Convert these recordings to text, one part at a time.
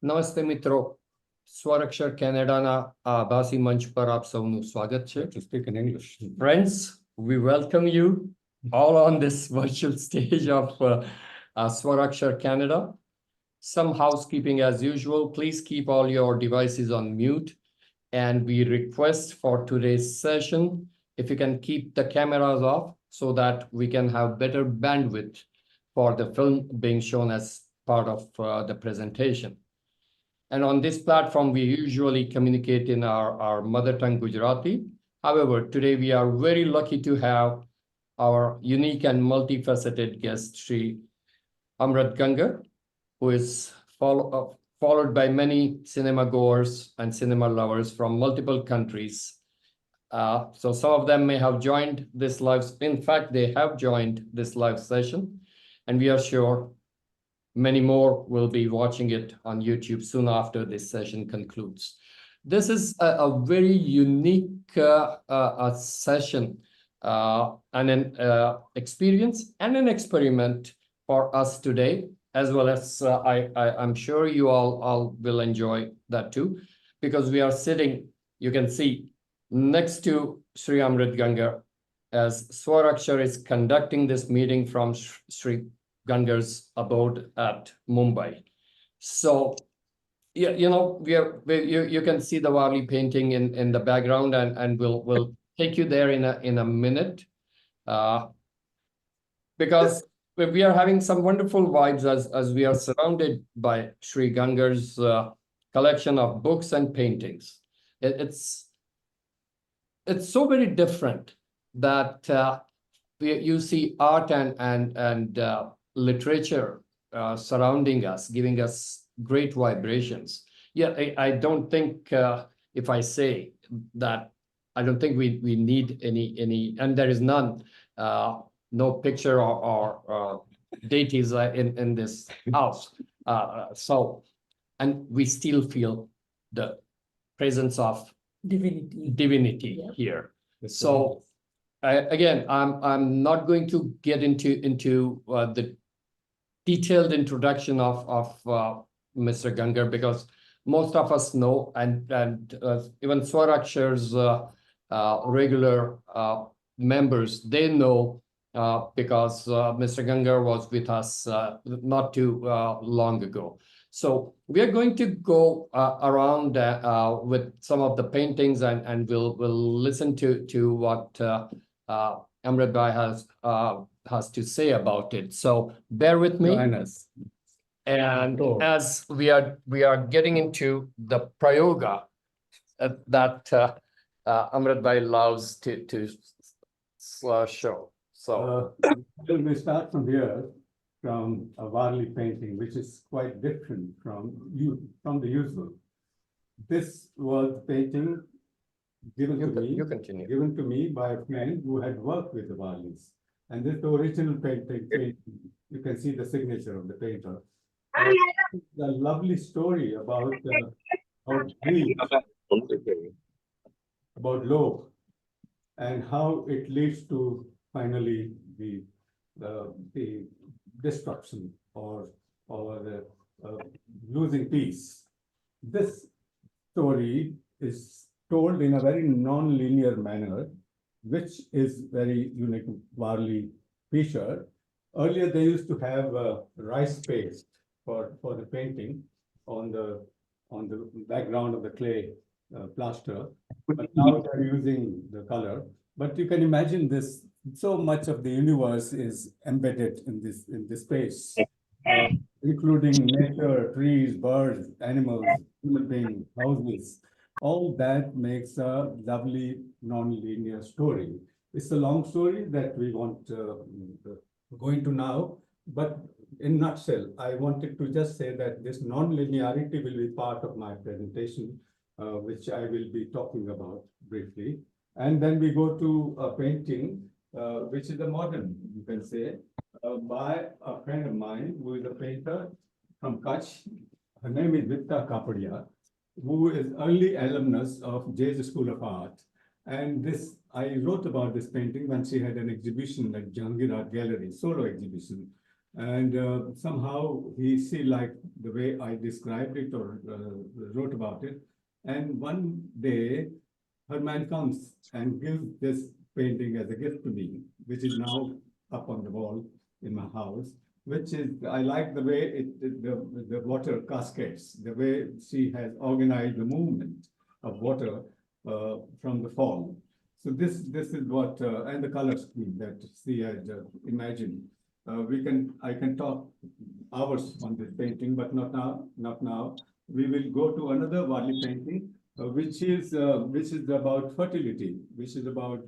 નમસ્તે મિત્રો, સ્વર-અક્ષર કેનેડાના આ આભાસી મંચ પર આપ સૌનું સ્વાગત છે. To speak in English. Friends, we welcome you all on this virtual stage of Swar-Akshar Canada. Some housekeeping as usual. Please keep all your devices on mute. And we request for today's session, if you can keep the cameras off so that we can have better bandwidth for the film being shown as part of the presentation. And on this platform, we usually communicate in our mother tongue Gujarati. However, today we are very lucky to have our unique and multifaceted guest, Shree Amrit Gangar, who is followed by many cinema goers and cinema lovers from multiple countries. So some of them may have joined this live. In fact, they have joined this live session, and we are sure many more will be watching it on YouTube soon after this session concludes. This is a very unique session and an experience and an experiment for us today, as well as I'm sure you all will enjoy that too, because we are sitting, you can see, next to Shree Amrit Gangar, as Swar-Akshar is conducting this meeting from Shree Gangar's abode at Mumbai. So, you know, you can see the Varli painting in the background, and we'll take you there in a minute, because we are having some wonderful vibes as we are surrounded by Shree Gangar's collection of books and paintings. It's so very different that you see art and literature surrounding us, giving us great vibrations. Yeah, I don't think if I say that, I don't think we need any, and there is none, no picture or deities in this house. So, and we still feel the presence of divinity Yeah. here. So, again, I'm not going to get into the detailed introduction of Mr. Gangar, because most of us know, and even Swar-Akshar's regular members, they know, because Mr. Gangar was with us not too long ago. So we are going to go around with some of the paintings, and we'll listen to what Amrit Bhai has to say about it. So bear with me. Join us. And Sure. as we are getting into the prayoga that Amrit Bhai loves to show. So Well, we start from here, from a Varli painting, which is quite different from the usual. This was painting given you continue. to me by a friend who had worked with the Varlis. And this is the original painting. You can see the signature of the painter. A lovely story about greed, about love, and how it leads to finally the destruction or losing peace. This story is told in a very non-linear manner, which is very unique to Varli feature. Earlier, they used to have rice paste for the painting on the background of the clay plaster, but now they're using the color. But you can imagine this, so much of the universe is embedded in this space, including nature, trees, birds, animals, human beings, houses. All that makes a lovely non-linear story. It's a long story that we want to go into now, but in a nutshell, I wanted to just say that this non-linearity will be part of my presentation, which I will be talking about briefly. And then we go to a painting, which is a modern, you can say, by a friend of mine who is a painter from Kutch. Her name is Vitta Kapadia, who is early alumnus of Jay's School of Art. And this, I wrote about this painting when she had an exhibition at Gangar Art Gallery, solo exhibition. And somehow he see like the way I described it or wrote about it. And one day, her man comes and gives this painting as a gift to me, which is now up on the wall in my house. Which is, I like the way the water cascades, the way she has organized the movement of water from the fall. So this is what, and the color scheme that she had imagined. I can talk hours on this painting, but not now, not now. We will go to another Wali painting, which is about fertility, which is about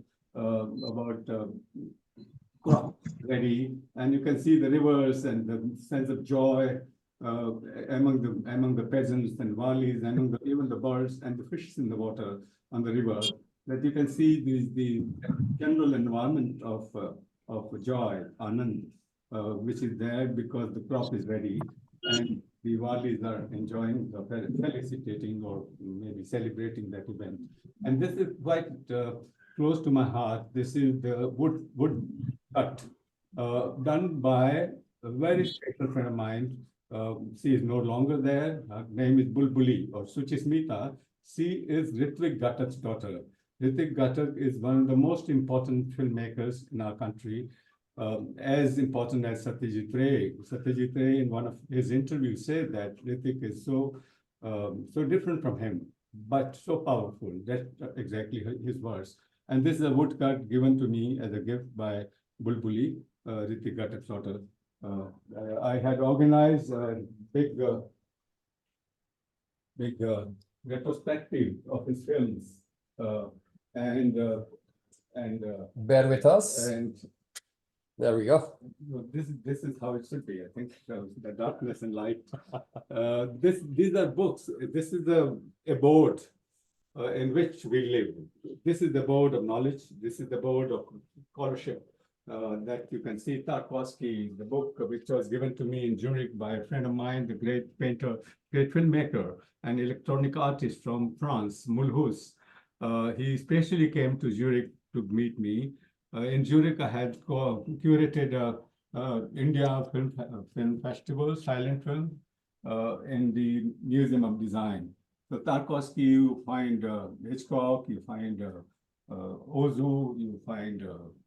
crop ready, and you can see the rivers and the sense of joy uh, among the peasants and Walis, among even the birds and the fishes in the water on the river. That you can see the general environment of joy, Anand, which is there because the crop is ready and the Walis are enjoying, felicitating or maybe celebrating that event. And this is quite close to my heart. This is the wood cut done by a very special friend of mine. She is no longer there. Her name is Bulbuli or Suchismita. She is Ritvik Ghatak's daughter. Ritvik Ghatak is one of the most important filmmakers in our country, as important as Satyajit Ray. Satyajit Ray, in one of his interviews, said that Ritvik is so different from him, but so powerful. That's exactly his words. And this is a woodcut given to me as a gift by Bulbuli, Ritik Ghatak's daughter. I had organized a big retrospective of his films, and Bear with us. and There we go. this is how it should be. I think the darkness and light. These are books. This is a abode in which we live. This is the abode of knowledge. This is the abode of scholarship. That you can see Tarkovsky, the book which was given to me in Zurich by a friend of mine, the great painter, great filmmaker, and electronic artist from France, Mulhouse. He especially came to Zurich to meet me. In Zurich, I had curated India Film Festival, silent film, in the Museum of Design. So Tarkovsky, you find Hitchcock, you find Ozu, you find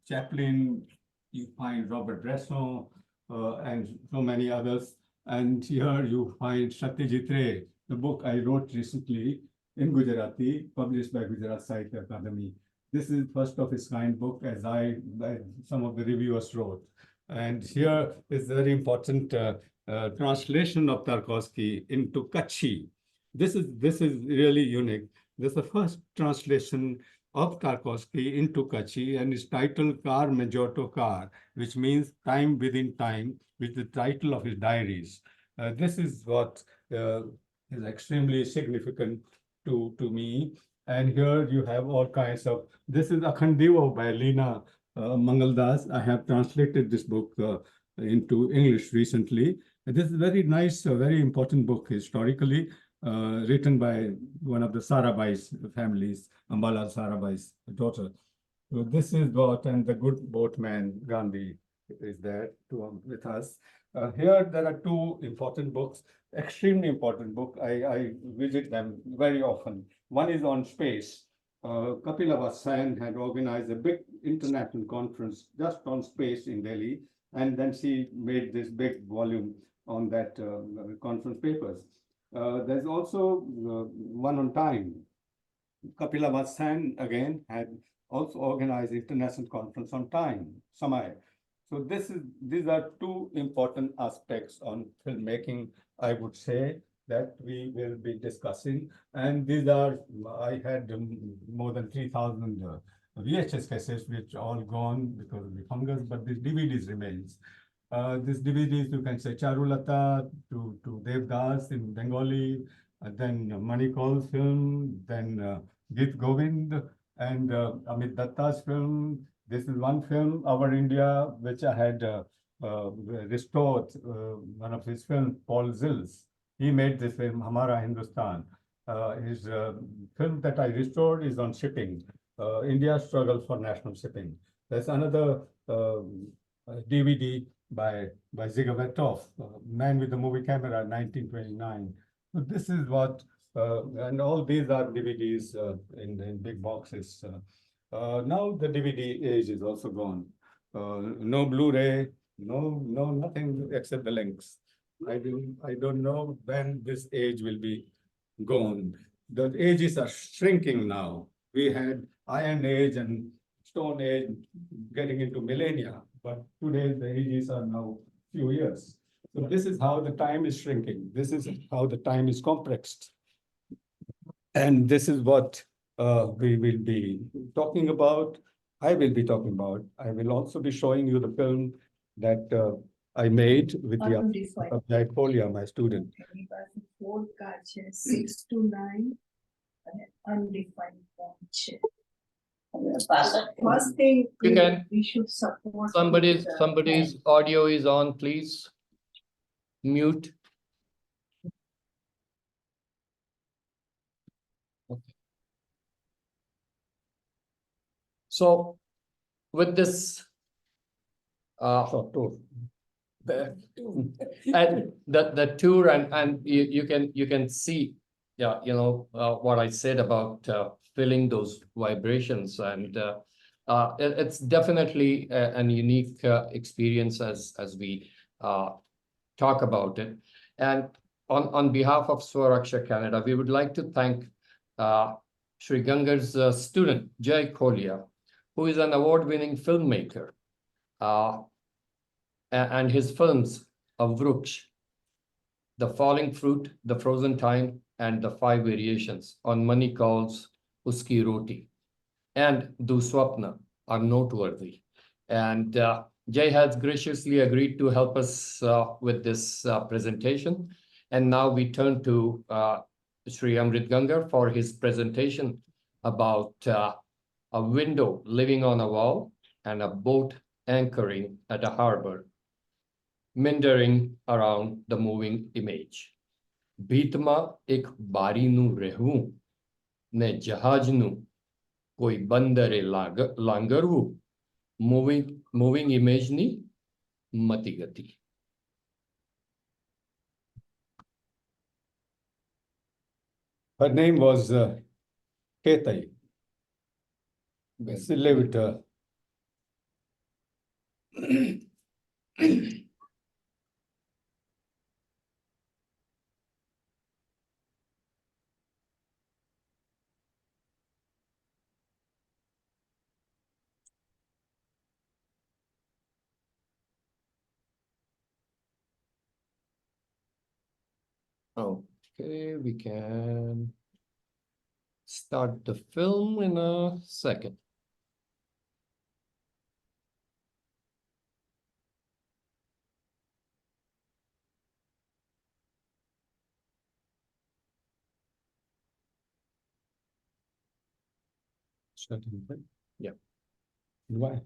Chaplin, you find Robert Bresson, and so many others. And here you find Satyajit Ray, the book I wrote recently in Gujarati, published by Gujarat Sahitya Akademi. This is first of its kind book, as some of the reviewers wrote. And here is a very important translation of Tarkovsky into Kutchi. This is really unique. This is the first translation of Tarkovsky into Kutchi, and is titled Kar Majorto Kar, which means time within time, which is the title of his diaries. This is what is extremely significant to me. And here you have all kinds of, this is Akhandivo by Leena Mangaldas. I have translated this book into English recently. This is a very nice, very important book historically, written by one of the Sarabai's families, Ambala Sarabai's daughter. So this is what, and the good boatman Gandhi is there with us. Here there are two important books, extremely important book. I visit them very often. One is on space. Kapila Vasan had organized a big international conference just on space in Delhi, and then she made this big volume on that conference papers. There's also one on time. Kapila Vasan again had also organized international conference on time, Samay. So these are two important aspects on filmmaking, I would say, that we will be discussing. And these are, I had more than 3,000 VHS cassettes, which all gone because of the fungus, but these DVDs remains. These DVDs, you can say Charulata to Devdas in Bengali, then Manikol's film, then Git Govind, and Amit Datta's film. This is one film, Our India, which I had restored, one of his films, Paul Zills. He made this film, Hamara Hindustan. His film that I restored is on shipping, India's struggle for national shipping. There's another DVD by Zigovertov, Man with the Movie Camera, 1929. So this is what, and all these are DVDs in big boxes. Now the DVD age is also gone. No Blu-ray, no nothing except the links. I don't know when this age will be gone. The ages are shrinking now. We had Iron Age and Stone Age getting into millennia, but today the ages are now few years. So this is how the time is shrinking. This is how the time is compressed. And this is what we will be talking about. I will be talking about. I will also be showing you the film that I made with the Jai Kolia, my student. Four catches, 6 to 9, undefined punch. First thing, You can- we should support. Somebody's audio is on, please. Mute. Okay. So with this Short tour. and the tour and you can see, yeah, what I said about feeling those vibrations, and it's definitely an unique experience as we talk about it. And on behalf of Swar-Akshar Canada, we would like to thank Sri Gangar's student Jai Kolia, who is an award-winning filmmaker. And his films of Vruksh, The Falling Fruit, The Frozen Time, and The Five Variations on Money Calls Uski Roti and Du Swapna are noteworthy. And Jay has graciously agreed to help us with this presentation. And now we turn to Sri Amrit Gangar for his presentation about a window living on a wall and a boat anchoring at a harbor, meandering around the moving image. ભીતમાં એક બારીનું રહેવું ને જહાજનું કોઈ બંદરે લાંગરવું, moving imageની મતિગતિ. Her name was Ketai. She lived Okay, we can start the film in a second. Yeah. Why?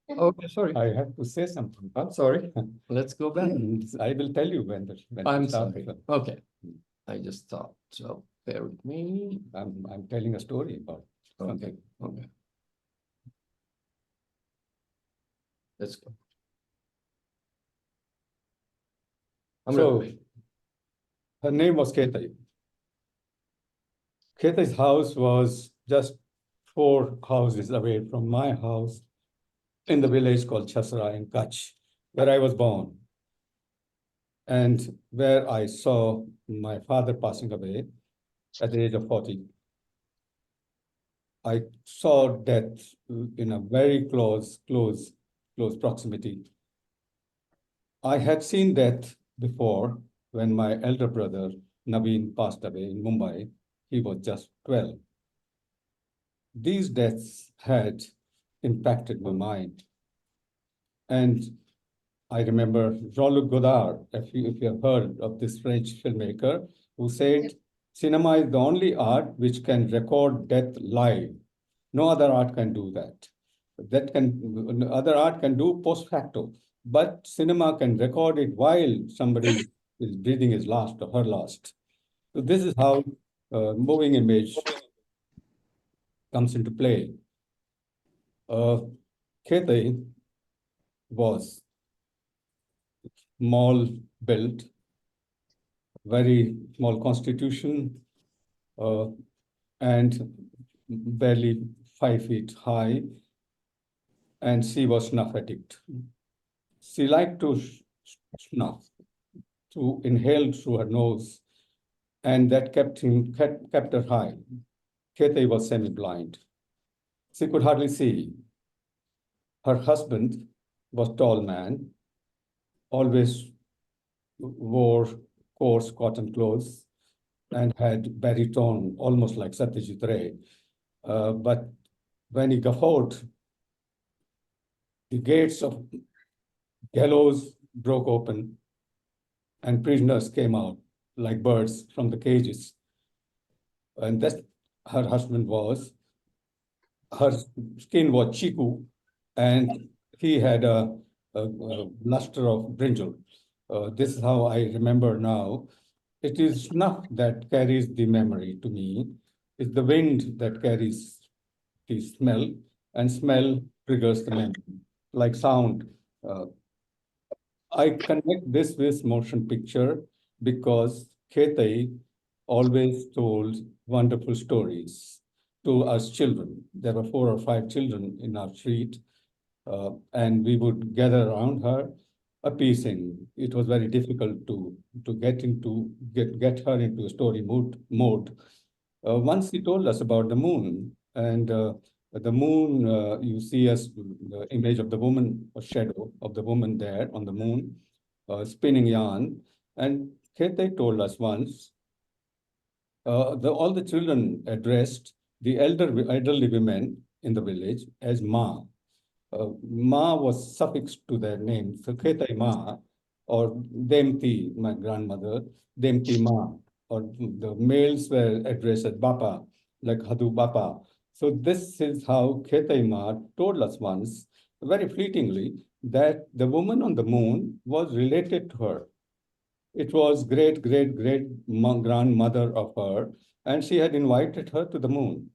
Okay, sorry. I have to say something. I'm sorry. Let's go back. I will tell you when I'm to start. sorry. Okay. I just thought, so bear with me. I'm telling a story about something. Okay. Let's go. So, her name was Ketai. Ketai's house was just 4 houses away from my house in the village called Chhasra in Kutch, where I was born, and where I saw my father passing away at the age of 40. I saw death in a very close proximity. I had seen death before when my elder brother, Naveen, passed away in Mumbai. He was just 12. These deaths had impacted my mind. And I remember Jean-Luc Godard, if you have heard of this French filmmaker, who said, cinema is the only art which can record death live. No other art can do that. Other art can do post facto, but cinema can record it while somebody is breathing his last or her last. So this is how moving image comes into play. Ketai was small built, very small constitution, and barely 5 feet high, and she was snuff addict. She liked to snuff, to inhale through her nose, and that kept her high. Kete was semi-blind. She could hardly see. Her husband was tall man, always wore coarse cotton clothes and had baritone, almost like Satyajit Ray. But when he guffawed, the gates of gallows broke open and prisoners came out like birds from the cages. And that her husband was. Her skin was chiku, and he had a luster of brinjal. This is how I remember now. It is snuff that carries the memory to me. It's the wind that carries the smell, and smell triggers the memory, like sound. I connect this with motion picture because Khetai always told wonderful stories to us children. There were 4 or 5 children in our street, and we would gather around her appeasing. It was very difficult to get her into a story mode. Once he told us about the moon, and the moon, you see as the image of the woman, a shadow of the woman there on the moon, spinning yarn. And Kete told us once, all the children addressed the elderly women in the village as Ma. Ma was suffixed to their name. So Ketai Ma or Demti, my grandmother, Demti Ma, or the males were addressed as Bapa, like Hadu Bapa. So this is how Ketai Ma told us once, very fleetingly, that the woman on the moon was related to her. It was great grandmother of her, and she had invited her to the moon.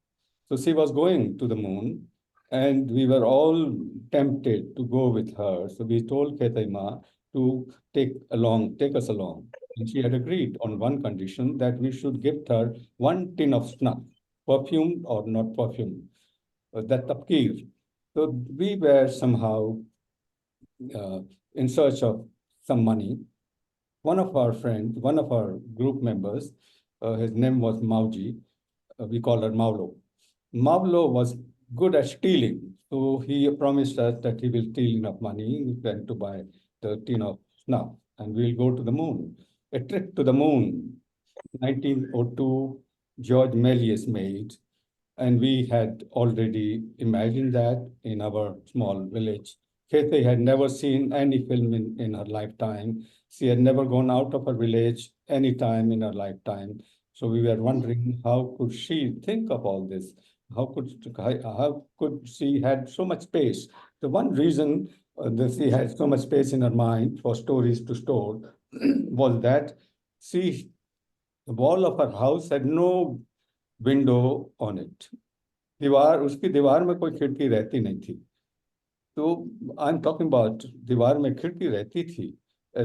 So she was going to the moon, and we were all tempted to go with her. So we told Ketaima to take us along. And she had agreed on one condition, that we should gift her 1 tin of snuff, perfumed or not perfumed, that tapkir. So we were somehow in search of some money. One of our group members, his name was Mauji, we call her Maulo. Maulo was good at stealing, so he promised us that he will steal enough money then to buy the tin of snuff, and we'll go to the moon. A trip to the moon, 1902, George Méliès made, and we had already imagined that in our small village. Kete had never seen any film in her lifetime. She had never gone out of her village any time in her lifetime. So we were wondering, how could she think of all this? How could she had so much space? The one reason that she had so much space in her mind for stories to store was that the wall of her house had no window on it. उसकी दीवार में कोई खिड़की रहती नहीं थी. So I'm talking about दीवार में खिड़की रहती थी.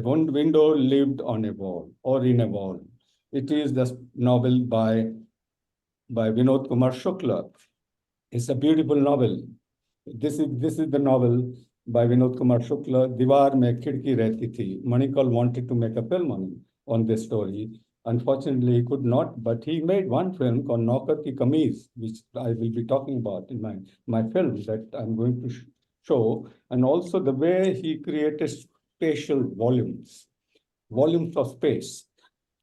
One window lived on a wall or in a wall. It is the novel by Vinod Kumar Shukla. It's a beautiful novel. This is the novel by Vinod Kumar Shukla. दीवार में खिड़की रहती थी. Manikal wanted to make a film on this story. Unfortunately, he could not, but he made one film called Naukar Ki Kameez, which I will be talking about in my film that I'm going to show. And also the way he created spatial volumes of space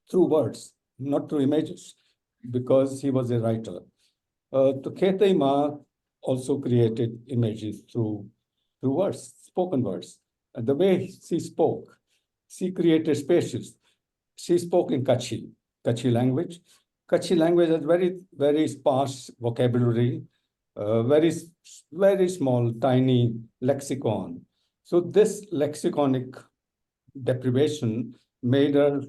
through words, not through images, because he was a writer. Kete Ma also created images through words, spoken words. And the way she spoke, she created spaces. She spoke in Kutchi language. Kutchi language has very sparse vocabulary, very small, tiny lexicon. So this lexiconic deprivation made her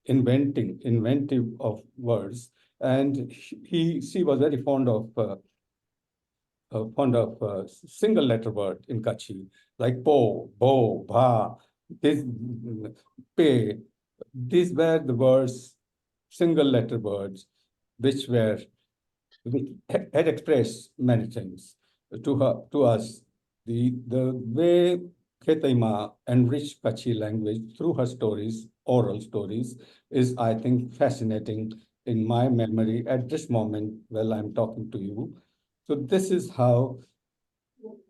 inventive of words, and she was very fond of single letter word in Kutchi, like po, bo, ba, this pay, these were the words, single letter words, which were which had expressed many things to her, to us. The way Khetaima enriched Kachi language through her stories, oral stories, is, I think, fascinating in my memory at this moment while I'm talking to you. So this is how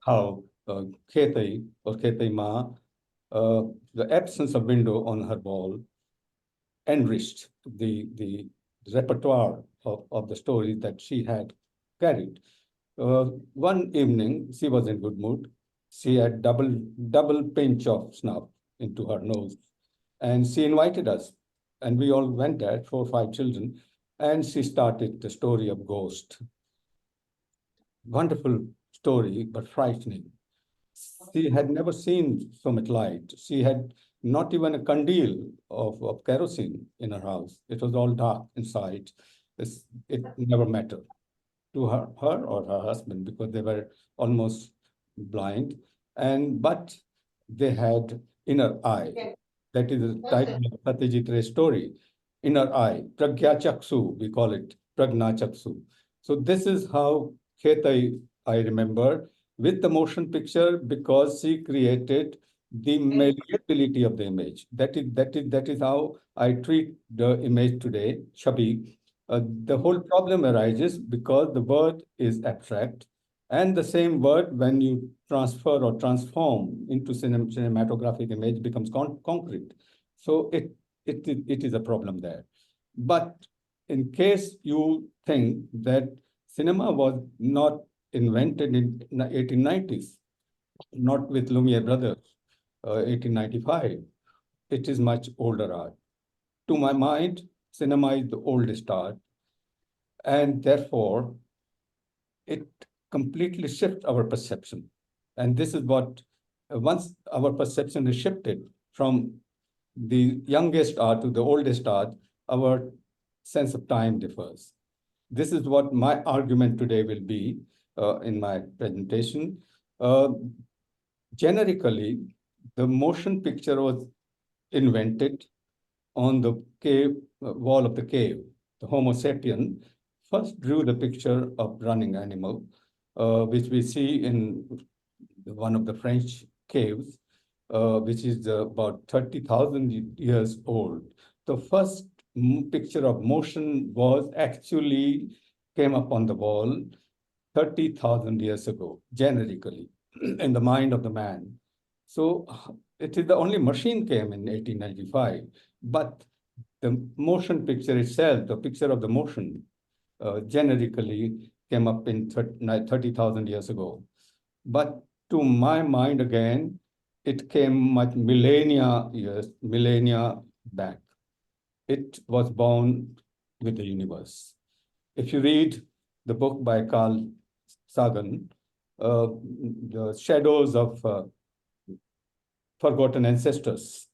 Khetai or Khetaima, the absence of window on her wall enriched the repertoire of the stories that she had carried. One evening, she was in good mood. She had double pinch of snuff into her nose, and she invited us, and we all went there, 4 or 5 children, and she started the story of ghost. Wonderful story, but frightening. She had never seen so much light. She had not even a candle of kerosene in her house. It was all dark inside. It never mattered to her or her husband because they were almost blind. But they had inner eye. That is the title of Satyajit Ray's story. Inner eye, Pragya Chaksu, we call it Pragna Chaksu. So this is how Khetai, I remember, with the motion picture because she created the malleability of the image. That is how I treat the image today, Chabi. The whole problem arises because the word is abstract, and the same word, when you transfer or transform into cinematographic image, becomes concrete. So it is a problem there. But in case you think that cinema was not invented in the 1890s, not with Lumiere brothers, 1895, it is much older art. To my mind, cinema is the oldest art, and therefore it completely shifts our perception. And this is what, once our perception is shifted from the youngest art to the oldest art, our sense of time differs. This is what my argument today will be in my presentation. Uh, Generically, the motion picture was invented on the cave wall of the cave. The Homo sapien first drew the picture of running animal, which we see in one of the French caves, which is about 30,000 years old. The first picture of motion was actually came up on the wall 30,000 years ago, generically, in the mind of the man. So it is the only machine came in 1895, but the motion picture itself, the picture of the motion, generically came up in 30,000 years ago. But to my mind, again, it came much millennia back. It was born with the universe. If you read the book by Carl Sagan, The Shadows of Forgotten Ancestors,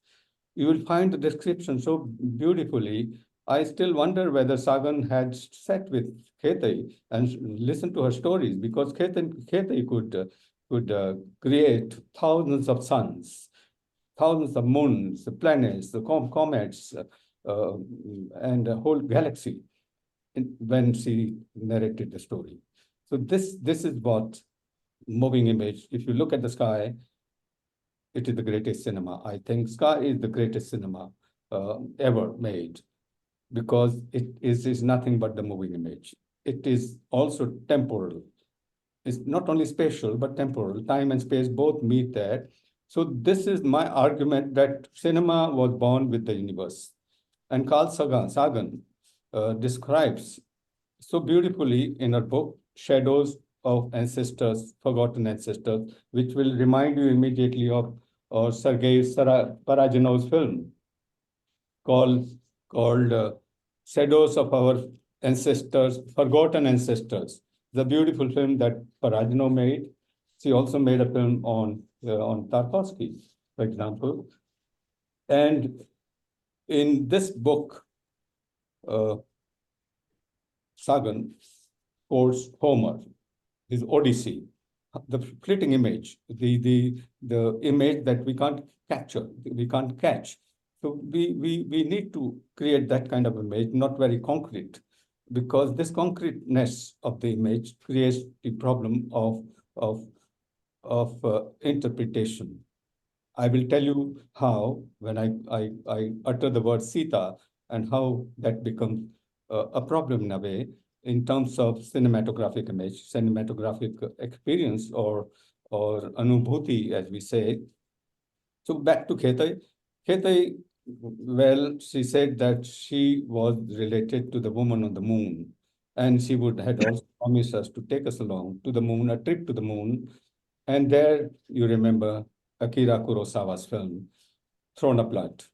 you will find the description so beautifully. I still wonder whether Sagan had sat with Khetai and listened to her stories, because Khetai could create thousands of suns, thousands of moons, the planets, the comets, and a whole galaxy when she narrated the story. So this is what moving image. If you look at the sky, it is the greatest cinema. I think sky is the greatest cinema ever made, because it is nothing but the moving image. It is also temporal. It's not only spatial, but temporal. Time and space both meet there. So this is my argument that cinema was born with the universe. And Carl Sagan describes so beautifully in her book, Shadows of Ancestors, Forgotten Ancestors, which will remind you immediately of Sergei Parajanov's film called, called Shadows of Our Ancestors, Forgotten Ancestors. The beautiful film that Parajanov made. She also made a film on Tarkovsky, for example. And in this book, Sagan quotes Homer, his Odyssey, the fleeting image, the image that we can't capture, we can't catch. So we need to create that kind of image, not very concrete, because this concreteness of the image creates the problem of interpretation. I will tell you how, when I utter the word Sita, and how that becomes a problem in a way, in terms of cinematographic image, cinematographic experience, or anubhuti, as we say. So back to Ketai. Ketai, well, she said that she was related to the woman on the moon, and she had also promised us to take us along to the moon, a trip to the moon. And there, you remember Akira Kurosawa's film, Throne of Blood.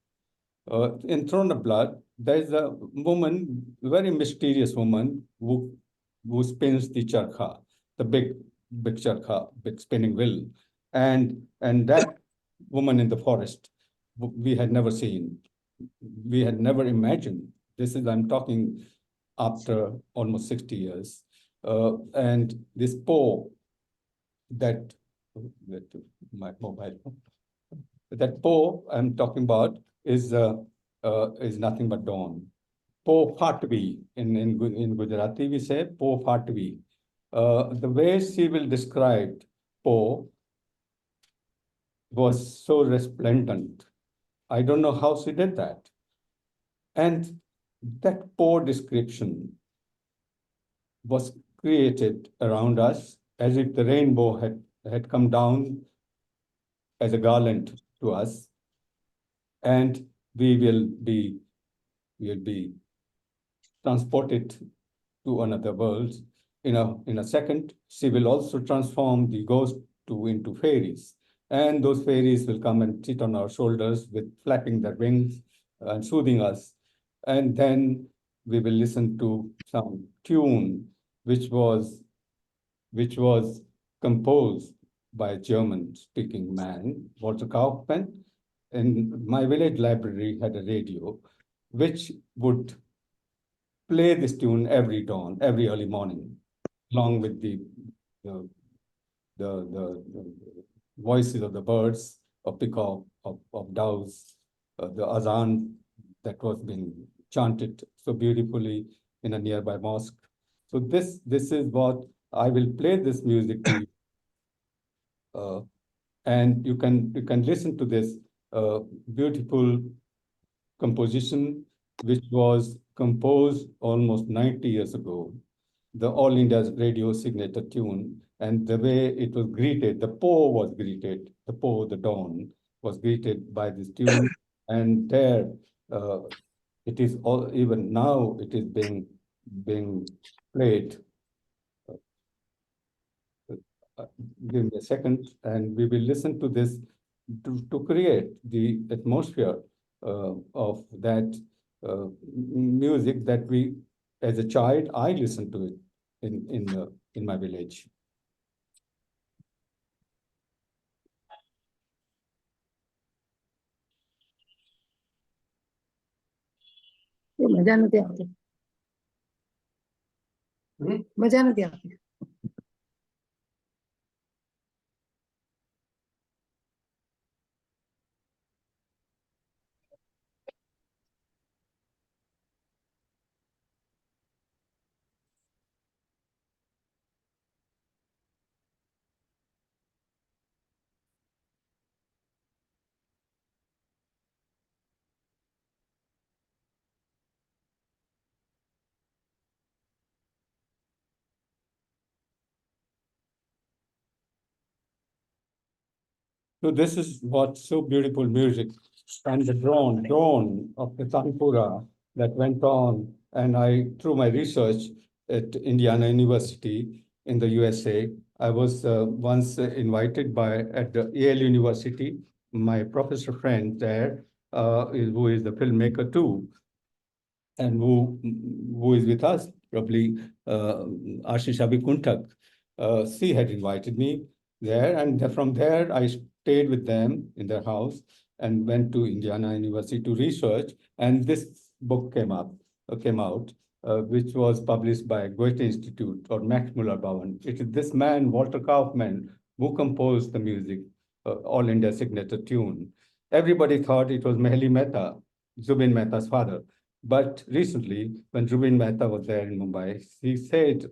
In Throne of Blood, there's a woman, very mysterious woman, who spins the charkha, the big charkha, big spinning wheel. And that woman in the forest, we had never seen. We had never imagined. I'm talking after almost 60 years. And this Poe, that my mobile phone. That Po I'm talking about is nothing but dawn. Po Patvi in Gujarati we say Po Patvi. The way she will describe Po was so resplendent. I don't know how she did that. And that Po description was created around us as if the rainbow had come down as a garland to us, and we will be transported to another world. In a second, she will also transform the ghost into fairies, and those fairies will come and sit on our shoulders with flapping their wings and soothing us. And then we will listen to some tune which was composed by a German-speaking man, Walter Kaufmann. And my village library had a radio, which would play this tune every dawn, every early morning, along with the, the voices of the birds, of peacock, of doves, the azan that was being chanted so beautifully in a nearby mosque. So this is what I will play this music to you. And you can listen to this beautiful composition, which was composed almost 90 years ago, the All India Radio signature tune, and the way it was greeted, the Po, the dawn, was greeted by this tune, and there it is all, even now it is being played. Give me a second, and we will listen to this to create the atmosphere of that music that as a child, I listened to it in my village. મજા નથી આવતી મજા નથી આવતી So this is what's so beautiful music, and the drone of the Tanpura that went on, and through my research at Indiana University in the USA, I was once invited at the Yale University. My professor friend there, who is the filmmaker too, and who is with us, probably Ashish Abhikuntak. She had invited me there, and from there I stayed with them in their house and went to Indiana University to research. And this book came out which was published by Goethe Institute or Max Muller-Bauern. It is this man, Walter Kaufmann, who composed the music, All India signature tune. Everybody thought it was Mehli Mehta, Zubin Mehta's father. But recently, when Zubin Mehta was there in Mumbai, he said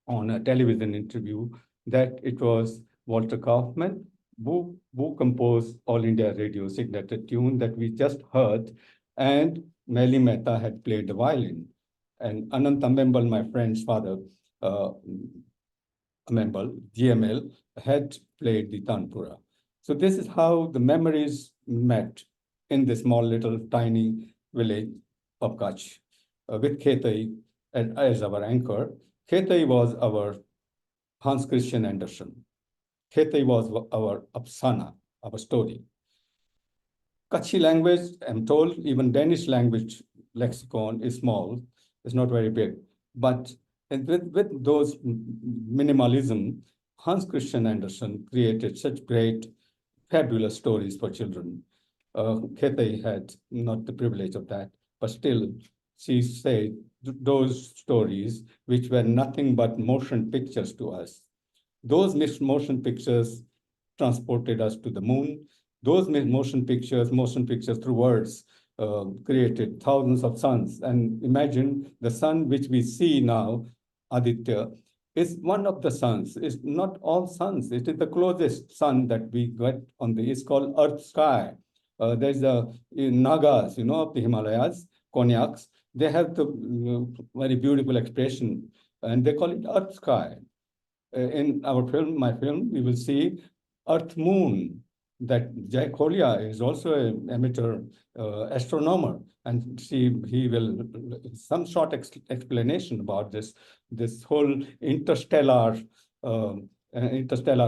on a television interview that it was Walter Kaufmann who composed All India Radio signature tune that we just heard, and Mehli Mehta had played the violin. And Anant Ambembal, my friend's father, Ambembal, GML, had played the Tanpura. So this is how the memories met in this small little tiny village of Kutch with Khetai as our anchor. Khetai was our Hans Christian Andersen. Khetai was our Apsana, our story. Kutchi language, I'm told, even Danish language lexicon is small, it's not very big. But with those minimalism, Hans Christian Andersen created such great, fabulous stories for children. Khetai had not the privilege of that, but still, she said those stories which were nothing but motion pictures to us. Those mixed motion pictures transported us to the moon. Those motion pictures through words, created thousands of suns. And imagine the sun which we see now, Aditya, is one of the suns. It's not all suns. It is the closest sun that we get on the, it's called Earth sky. There's the Nagas, of the Himalayas, Konyaks. They have the very beautiful expression, and they call it Earth sky. In our film, my film, we will see Earth Moon. That Jay Kolia is also an amateur astronomer, and he will some short explanation about this whole interstellar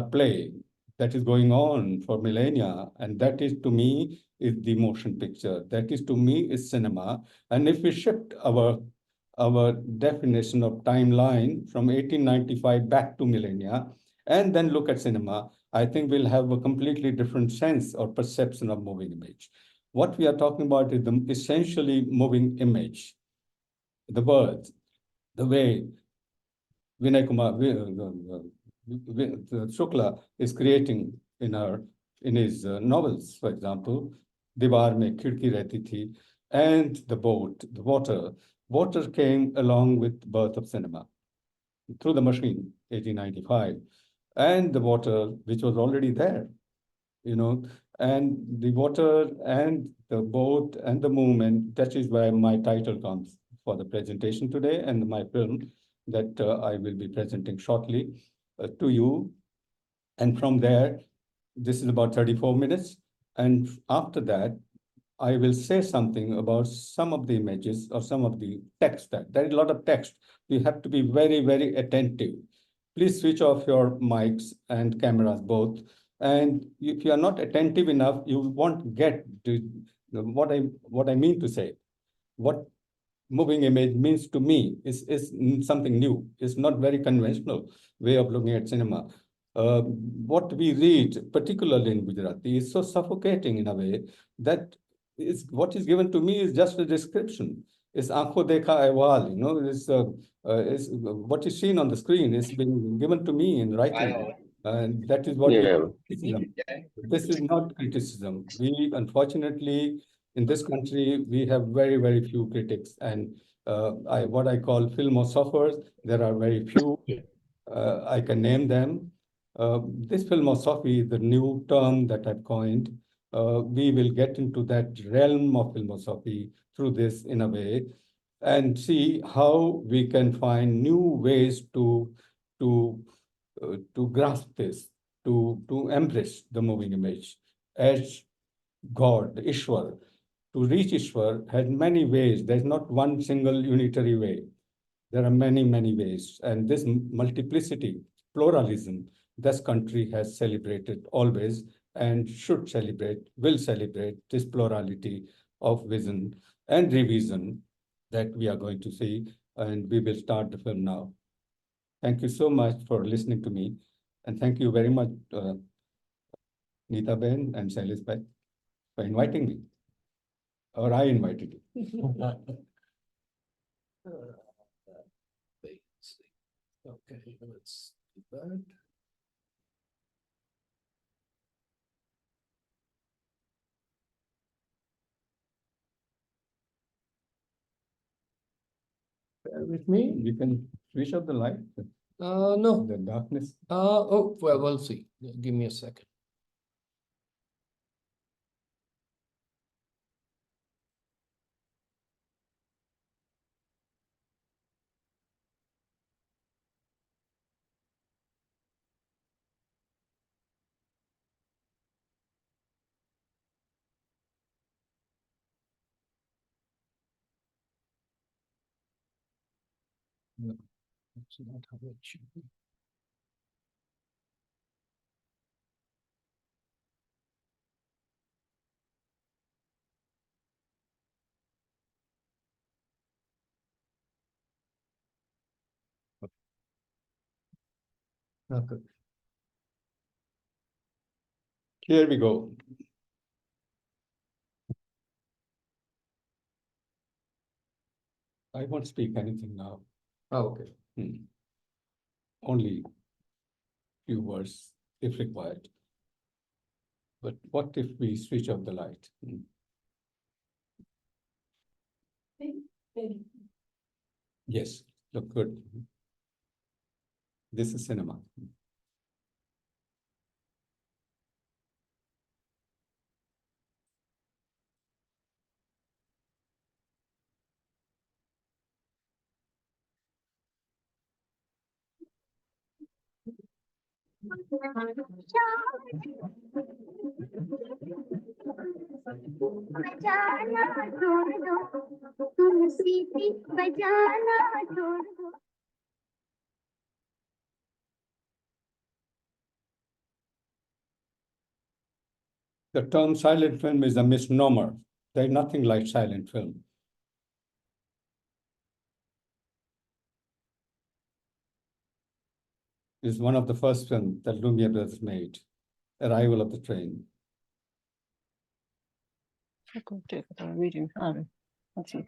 play that is going on for millennia, and that is to me is the motion picture. That is to me is cinema. And if we shift our definition of timeline from 1895 back to millennia, and then look at cinema, I think we'll have a completely different sense or perception of moving image. What we are talking about is the essentially moving image, the words, the way Vinay Kumar Shukla is creating in his novels, for example, Diwar mein khidki rehti thi, and the boat, the water. Water came along with the birth of cinema through the machine, 1895. And the water, which was already there, and the water and the boat and the movement, that is where my title comes for the presentation today and my film that I will be presenting shortly to you. And from there, this is about 34 minutes. And after that, I will say something about some of the images or some of the text. There is a lot of text. You have to be very, very attentive. Please switch off your mics and cameras both. And if you are not attentive enough, you won't get to what I mean to say. What moving image means to me is something new. It's not very conventional way of looking at cinema. What we read, particularly in Gujarati, is so suffocating in a way that what is given to me is just a description. It's aankho dekha ehwal, it's what is seen on the screen is being given to me in writing. And that is what criticism. This is not criticism. We, unfortunately, in this country, we have very, very few critics. And what I call philosophers, there are very few. I can name them. This philosophy is the new term that I've coined. We will get into that realm of philosophy through this in a way and see how we can find new ways to grasp this, to embrace the moving image as God, Ishwar. To reach Ishwar has many ways. There's not one single unitary way. There are many, many ways. And this multiplicity, pluralism, this country has celebrated always and should celebrate, will celebrate this plurality of vision and revision that we are going to see. And we will start the film now. Thank you so much for listening to me. And thank you very much, Neeta Ben and Shailesh Bhai, for inviting me. Or I invited you. Okay, let's do that. Bear with me. You can switch off the light, No. the darkness. Oh, well, we'll see. Give me a second. No, that's not how it should be. Okay. Here we go. I won't speak anything now. Oh, okay. Only few words if required. But what if we switch off the light? Yes, look good. This is cinema. बजाना छोड़ दो तुम सीटी बजाना छोड़ दो The term silent film is a misnomer. There's nothing like silent film. It's one of the first films that Lumiere brothers made, Arrival of the Train. Reading. That's it.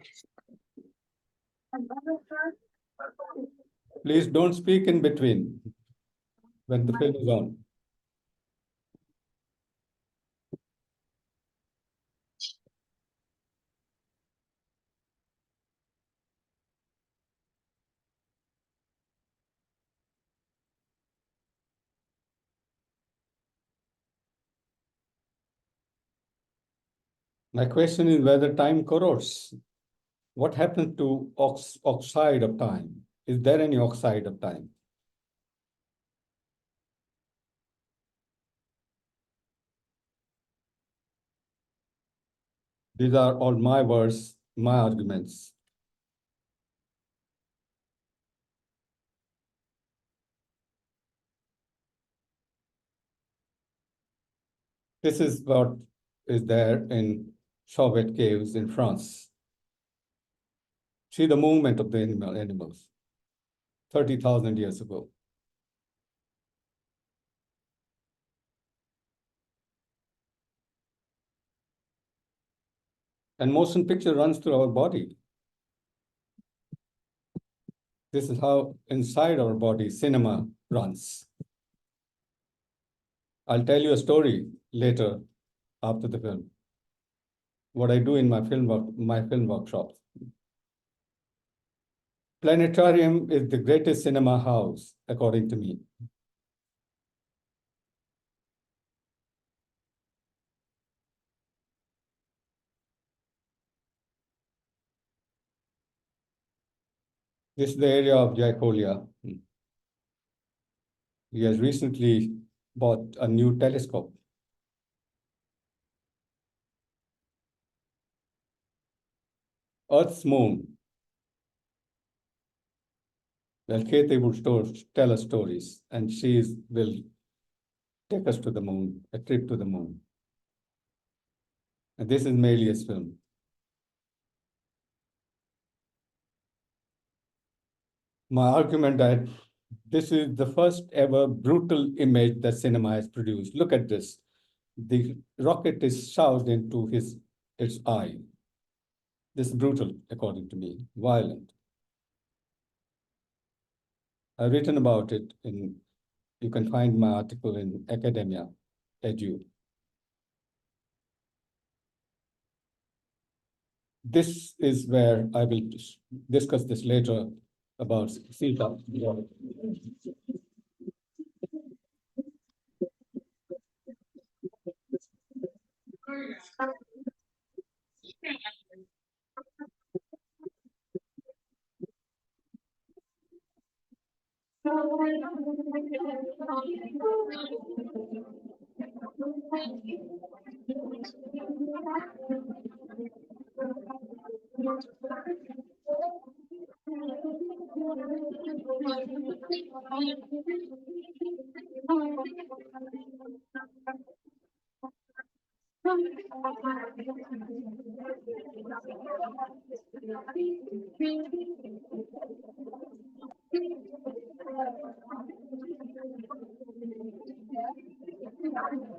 Please don't speak in between when the film is on. My question is whether time corrodes. What happens to oxide of time? Is there any oxide of time? These are all my words, my arguments. This is what is there in Chauvet caves in France. See the movement of the animals 30,000 years ago. And motion picture runs through our body. This is how inside our body cinema runs. I'll tell you a story later after the film. What I do in my film workshops. Planetarium is the greatest cinema house, according to me. This is the area of Jaipolia. He has recently bought a new telescope. Earth's moon. Well, Katie would tell us stories, and will take us to the moon, a trip to the moon. And this is Melia's film. My argument that this is the first ever brutal image that cinema has produced. Look at this. The rocket is shoved into its eye. This is brutal, according to me, violent. I've written about it in, you can find my article in Academia, Edu. This is where I will discuss this later about Sita.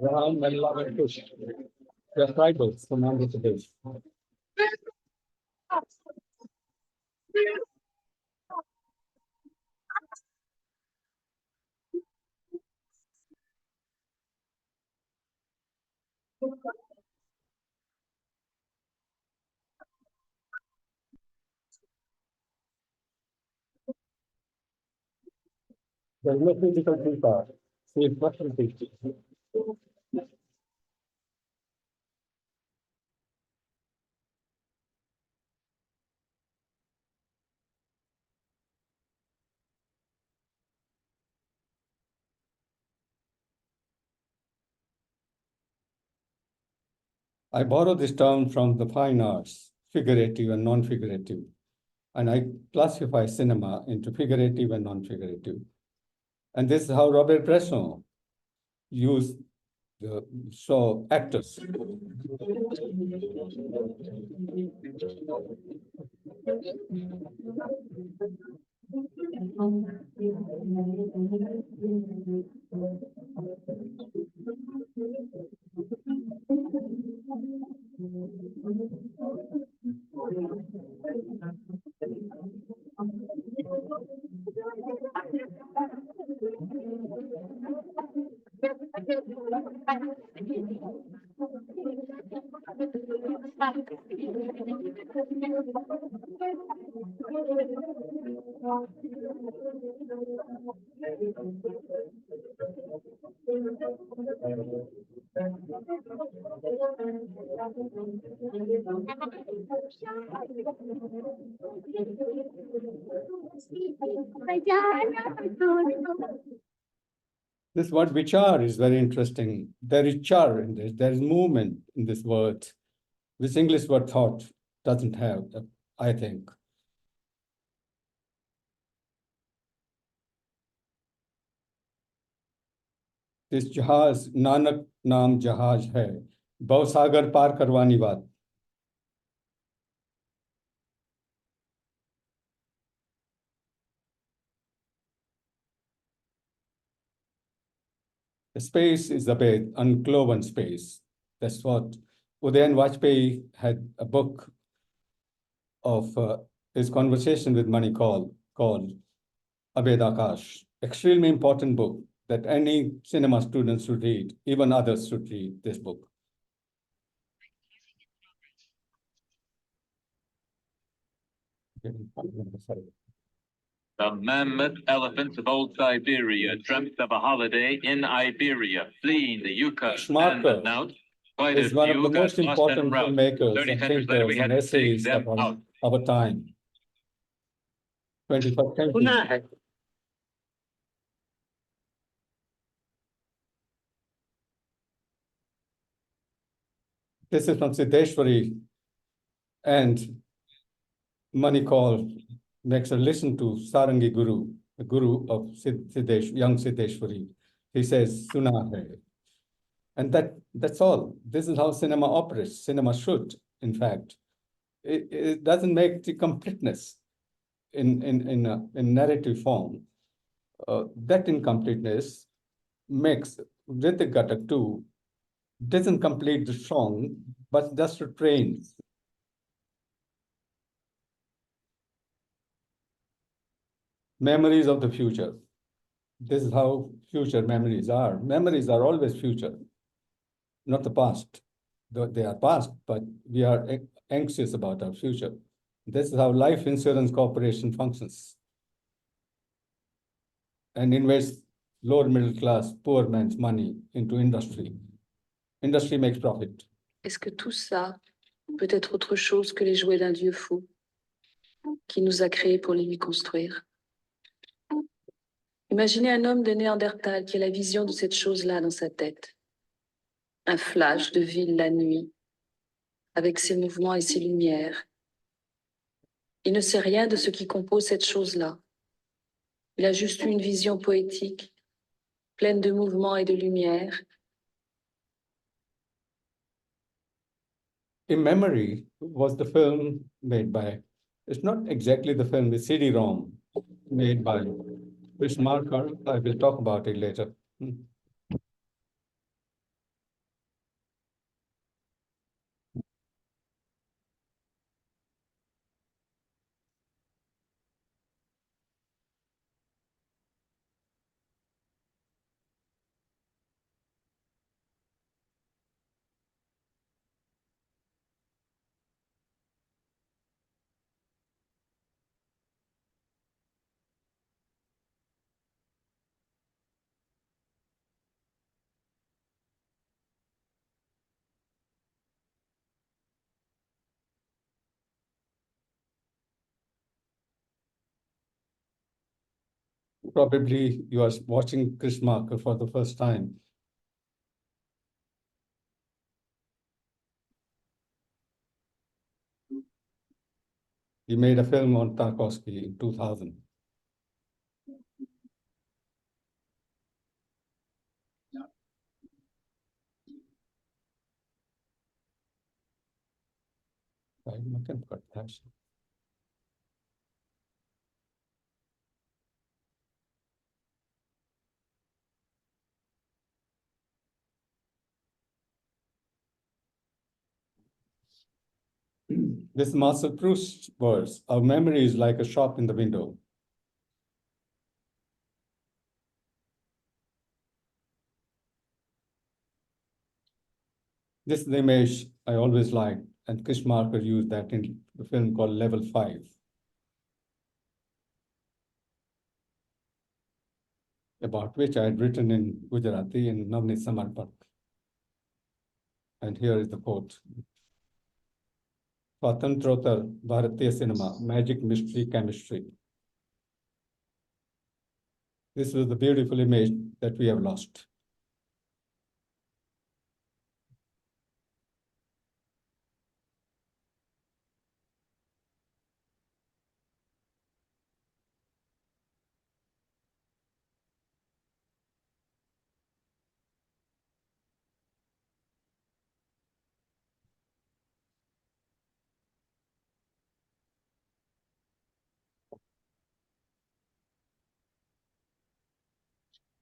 Ram and Love and Kush. They're tribals from Andhra Pradesh. There's no physical feedback. See, it's not physical. I borrow this term from the fine arts, figurative and non-figurative, and I classify cinema into figurative and non-figurative. And this is how Robert Bresson used the actors. This word vichar is very interesting. There is char in this, there is movement in this word. This English word thought doesn't have, I think. This jahaz, Nanak naam jahaz hai. Bhav sagar par karwani baat. The space is a bit uncloven space. That's what Udayan Vajpayee had a book of his conversation with Manikal called Abed Akash. Extremely important book that any cinema student should read, even others should read this book. The mammoth elephants of old Siberia dreamt of a holiday in Iberia, fleeing the Yukon and the Naut. Quite Is a one of few the got most lost en important route. filmmakers 30 and centuries later, we thinkers and had to take essayists them of out. our time. 21st century. This is from Siddheshwari, and Manikal makes a listen to Sarangi Guru, the guru of young Siddheshwari. He says, Suna hai. And that's all. This is how cinema operates. Cinema should, in fact. It doesn't make the completeness in narrative form. That incompleteness makes Ritik Ghatak too, doesn't complete the song, but just trains. Memories of the future. This is how future memories are. Memories are always future, not the past. They are past, but we are anxious about our future. This is how life insurance corporation functions and invests lower middle class, poor man's money into industry. Industry makes profit. Est-ce que tout ça peut être autre chose que les jouets d'un Dieu fou qui nous a créés pour les lui construire? Imaginez un homme de Néandertal qui a la vision de cette chose-là dans sa tête. Un flash de ville la nuit, avec ses mouvements et ses lumières. Il ne sait rien de ce qui compose cette chose-là. Il a juste eu une vision poétique, pleine de mouvements et de lumière. In Memory was the film made by, it's not exactly the film, it's CD-ROM made by Chris Marker. I will talk about it later. Probably you are watching Chris Marker for the first time. He made a film on Tarkovsky in 2000. This Marcel Proust's words, our memory is like a shop in the window. This is the image I always liked, and Chris Marker used that in the film called Level 5. About which I had written in Gujarati in Navni Samarpak. And here is the quote. Swatantrotar Bharatiya cinema, magic, mystery, chemistry. This was the beautiful image that we have lost.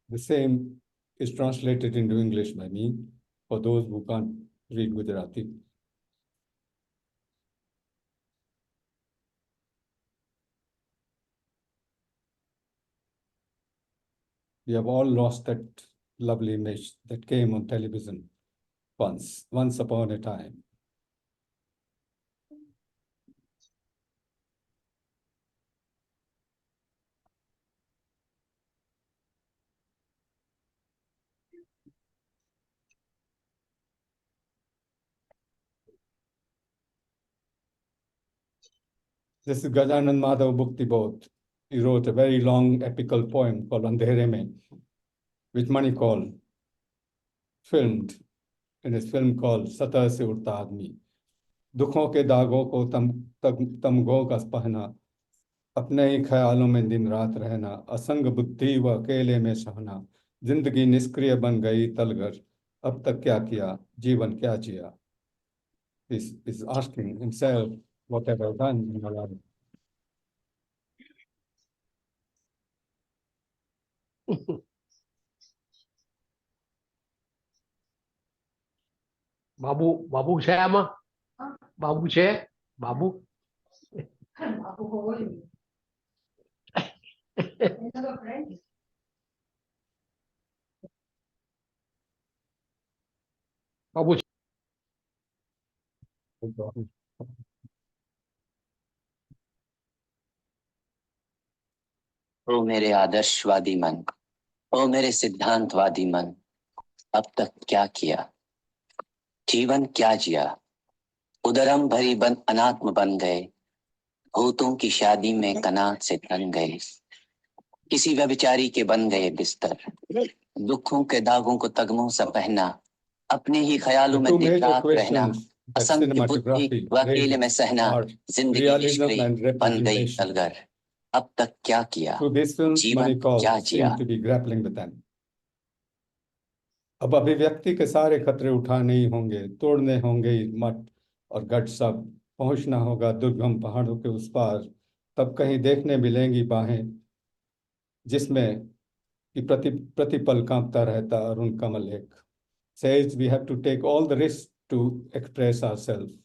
The same is translated into English by me for those who can't read Gujarati. We have all lost that lovely image that came on television once upon a time. This is Gajanand Madhav Bhukti Bodh. He wrote a very long epical poem called Andhere Mein, which Manikol filmed in his film called Satah Se Urta Aadmi. दुखों के दागों को तमगों का पहना, अपने ही ख्यालों में दिन रात रहना, असंग बुद्धि व अकेले में सहना, जिंदगी निष्क्रिय बन गई तलगर, अब तक क्या किया, जीवन क्या जिया. This is asking himself, what have I done in my life? Babu છે આમાં બાબુ છે બાબુ બાબુ હોય. बाबू ओ मेरे आदर्शवादी मन, ओ मेरे सिद्धांतवादी मन, अब तक क्या किया, जीवन क्या जिया, उदरम भरी बन अनात्म बन गए, भूतों की शादी में कनात से तन गए, किसी व्यभिचारी के बन गए बिस्तर, दुखों के दागों को तगमों सा पहना, अपने ही ख्यालों The में two दिन major रात रहना, questions that असंख्य बुद्धि cinematography व अकेले में raises सहना, are जिंदगी realism निष्क्रिय and बन गई representation. तलगर, अब तक क्या किया, Through these films, जीवन Manikov क्या जिया। seemed to be grappling with them. अब अभिव्यक्ति के सारे खतरे उठाने ही होंगे, तोड़ने होंगे ही मठ और गढ़ सब, पहुंचना होगा दुर्गम पहाड़ों के उस पार, तब कहीं देखने मिलेंगी बाहें जिसमें कि प्रतिपल कांपता रहता अरुण कमल एक। Says we have to take all the risks to express ourselves.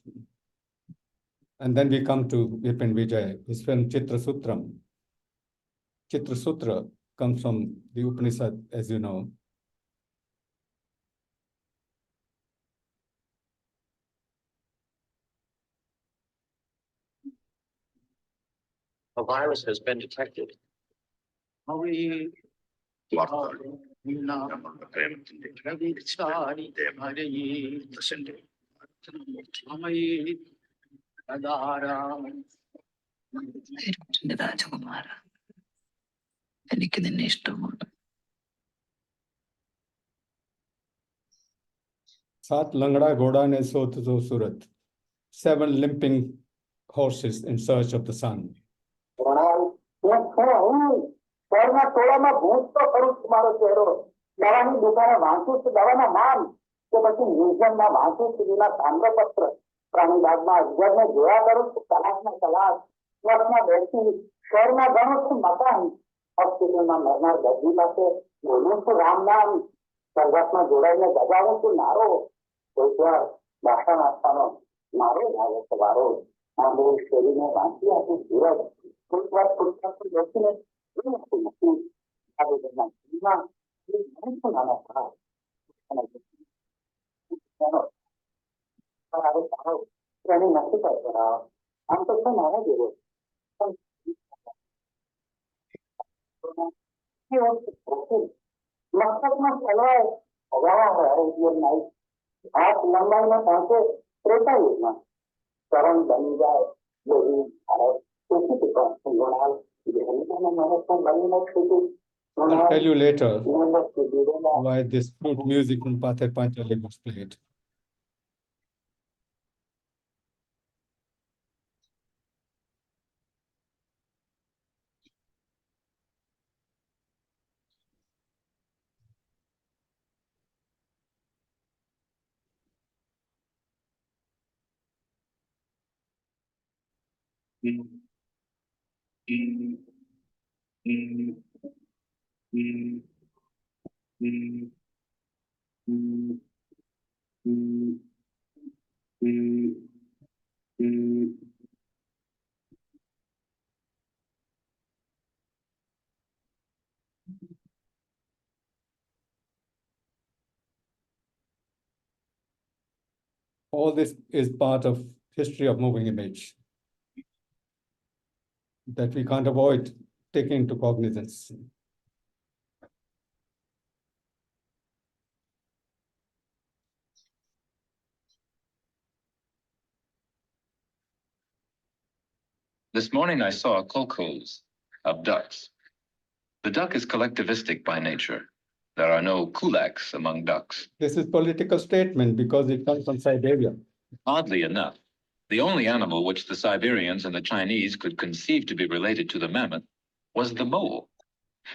And then we come to Vipin Vijay, his film Chitrasutram. Chitrasutra comes from the Upanishad, as you know. A virus has been detected. രാജകുമാര എനിക്ക് നിന്നെ ഇഷ്ടമാണ്. Sat Langda Ghoda ne sot so surat. 7 limping horses in search of the sun. ટોળામાં ભૂત તો ખરું જ મારો ચહેરો દવાની દુકાને વાંચું છું દવાના નામ કે પછી મ્યુઝિયમમાં વાંચું છું એના તામ્રપત્ર પ્રાણીબાગમાં અજગરને જોયા કરું છું કલાકના કલાક વર્ષમાં બેસી શહેરમાં ગણું છું મકાન હોસ્પિટલમાં મરનાર દર્દી પાસે બોલું છું રામ નામ સંઘર્ષમાં જોડાઈને ગજાવું છું નારો કોઈકવાર ભાષા નાસ્તાનો મારો લાગે છે વારો આંબો શેરીને વાંચી આપું ધીરજ કોઈકવાર ફૂટપાથ પર બેસીને આમ તો છે મારા જેવો મસ્તકમાં ચલવાય નાઈ હાથ લંબાઈમાં પહોંચે ત્રેતા યુગમાં ચરણ બની જાય લોહી Bharat I'll tell you later why this flute music from Pather Panchali was played. All this is part of history of moving image that we can't avoid taking into cognizance. This morning I saw kolkhos of ducks. The duck is collectivistic by nature. There are no kulaks among ducks. This is political statement because it comes from Siberia. Oddly enough, the only animal which the Siberians and the Chinese could conceive to be related to the mammoth was the mole.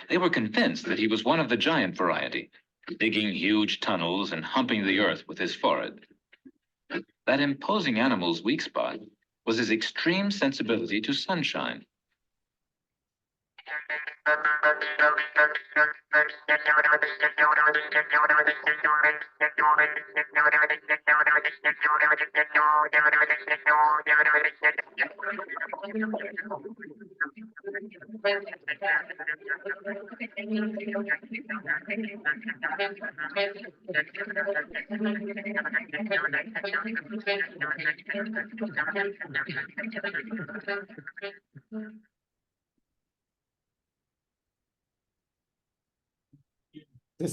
They were convinced that he was one of the giant variety, digging huge tunnels and humping the earth with his forehead. That imposing animal's weak spot was his extreme sensibility to sunshine. This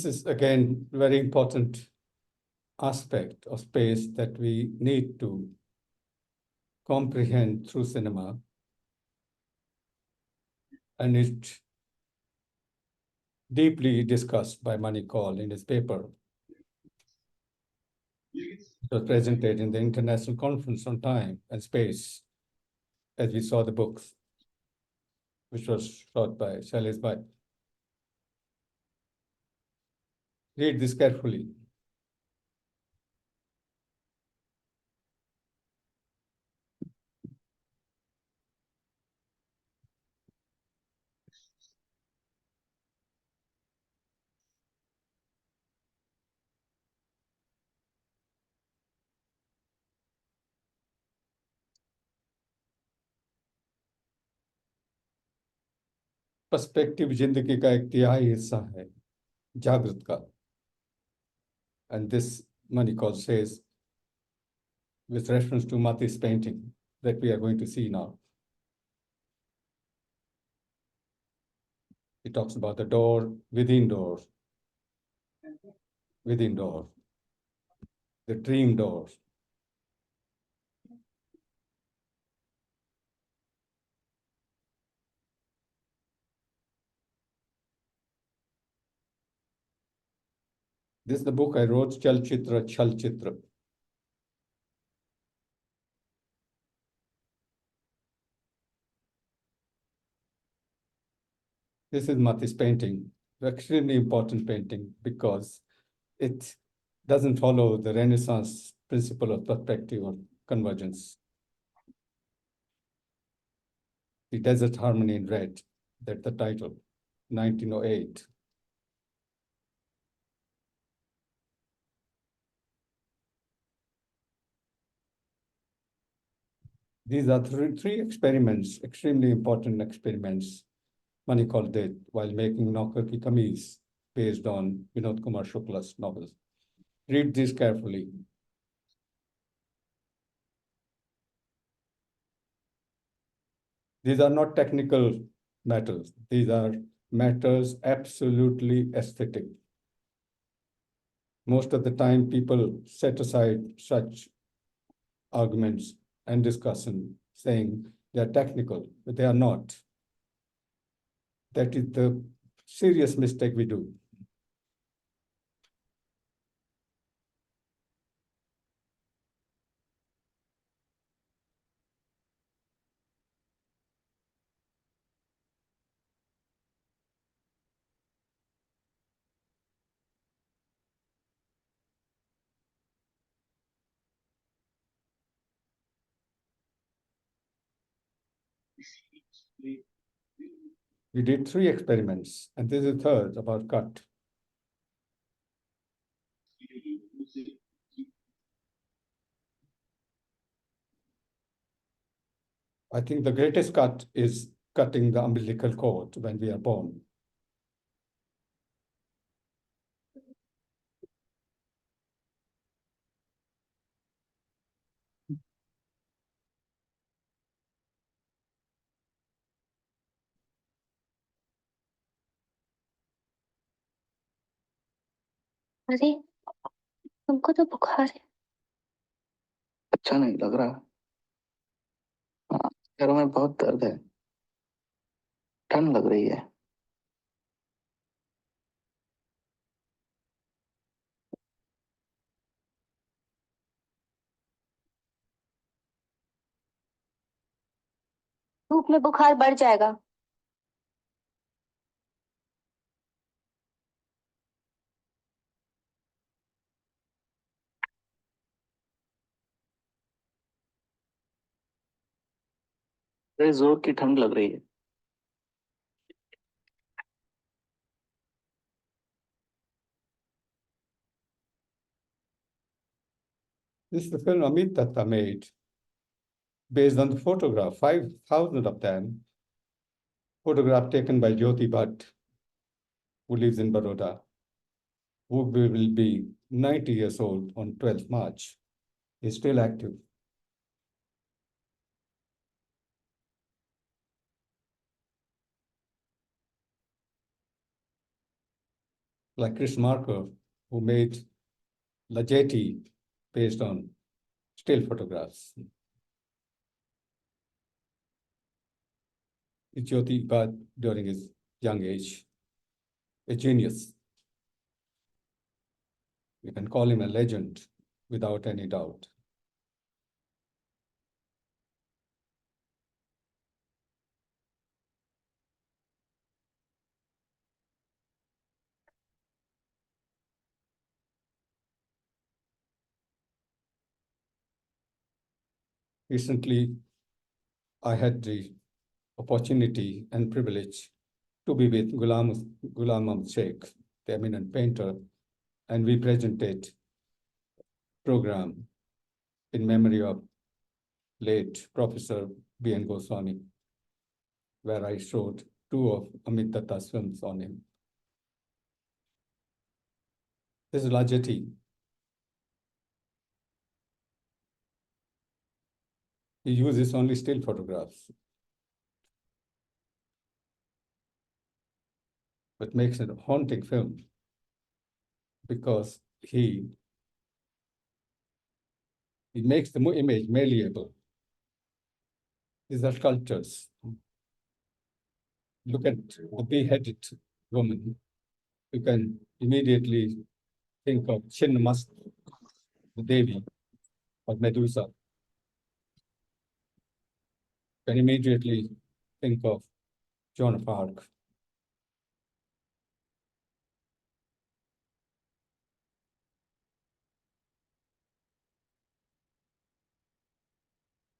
is again very important aspect of space that we need to comprehend through cinema. And it's deeply discussed by Manikal in his paper. It was presented in the International Conference on Time and Space, as we saw the books, which was taught by Shailesh Bhatt. Read this carefully. Perspective जिंदगी का एक तिहाई हिस्सा है जागृत का. And this Manikal says, with reference to Mathi's painting that we are going to see now. He talks about the door, within door, the dream door. This is the book I wrote, Chal Chitra, Chal Chitra. This is Mathi's painting, extremely important painting because it doesn't follow the Renaissance principle of perspective or convergence. The Desert Harmony in Red, that's the title, 1908. These are three experiments, extremely important experiments Manikal did while making Naukar Ki Kameez based on Vinod Kumar Shukla's novels. Read this carefully. These are not technical matters. These are matters absolutely aesthetic. Most of the time, people set aside such arguments and discussion, saying they are technical, but they are not. That is the serious mistake we do. We did 3 experiments, and this is the third about cut. I think the greatest cut is cutting the umbilical cord when we are born. अरे तुमको तो बुखार है. अच्छा नहीं लग रहा. हाँ, पैरों में बहुत दर्द है. ठंड लग रही है. धूप में बुखार बढ़ जाएगा. बड़े जोर की ठंड लग रही है. This is the film Amit Datta made based on the photograph, 5,000 of them, photograph taken by Jyoti Bhatt, who lives in Baroda, who will be 90 years old on 12th March, is still active. Like Chris Marker, who made La Jetty based on still photographs. Jyoti Bhatt during his young age, a genius. You can call him a legend without any doubt. Recently, I had the opportunity and privilege to be with Ghulam Ahmad Sheikh, the eminent painter, and we presented program in memory of late Professor B.N. Goswami, where I showed two of Amit Datta's films on him. This is La Jetty. He uses only still photographs, but makes a haunting film because he makes the image malleable. These are sculptures. Look at the beheaded woman. You can immediately think of Chinnamasta, the Devi, or Medusa. You can immediately think of Joan of Arc.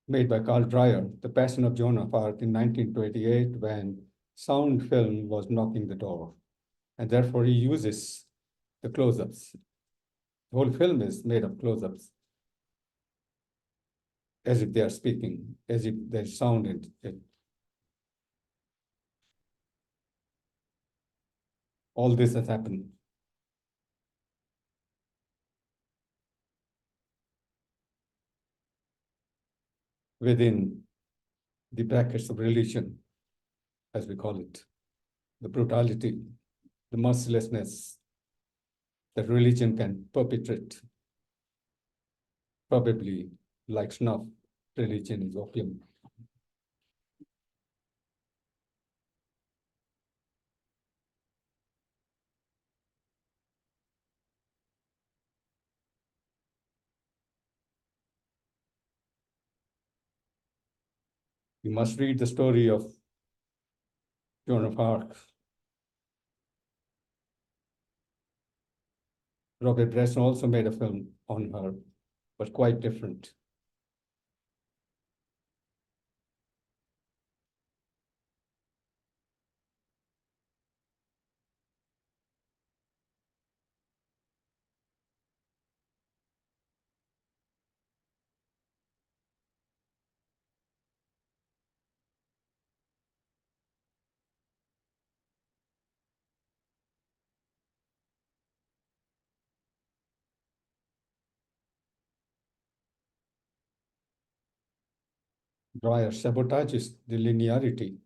Made by Carl Dreyer, The Passion of Joan of Arc in 1928, when sound film was knocking the door. And therefore he uses the close-ups. The whole film is made of close-ups, as if they are speaking, as if there's sound in it. All this has happened. Within the brackets of religion, as we call it, the brutality, the mercilessness that religion can perpetrate. Probably like snuff, religion is opium. You must read the story of Joan of Arc. Robert Bresson also made a film on her, but quite different. Dreyer sabotages the linearity.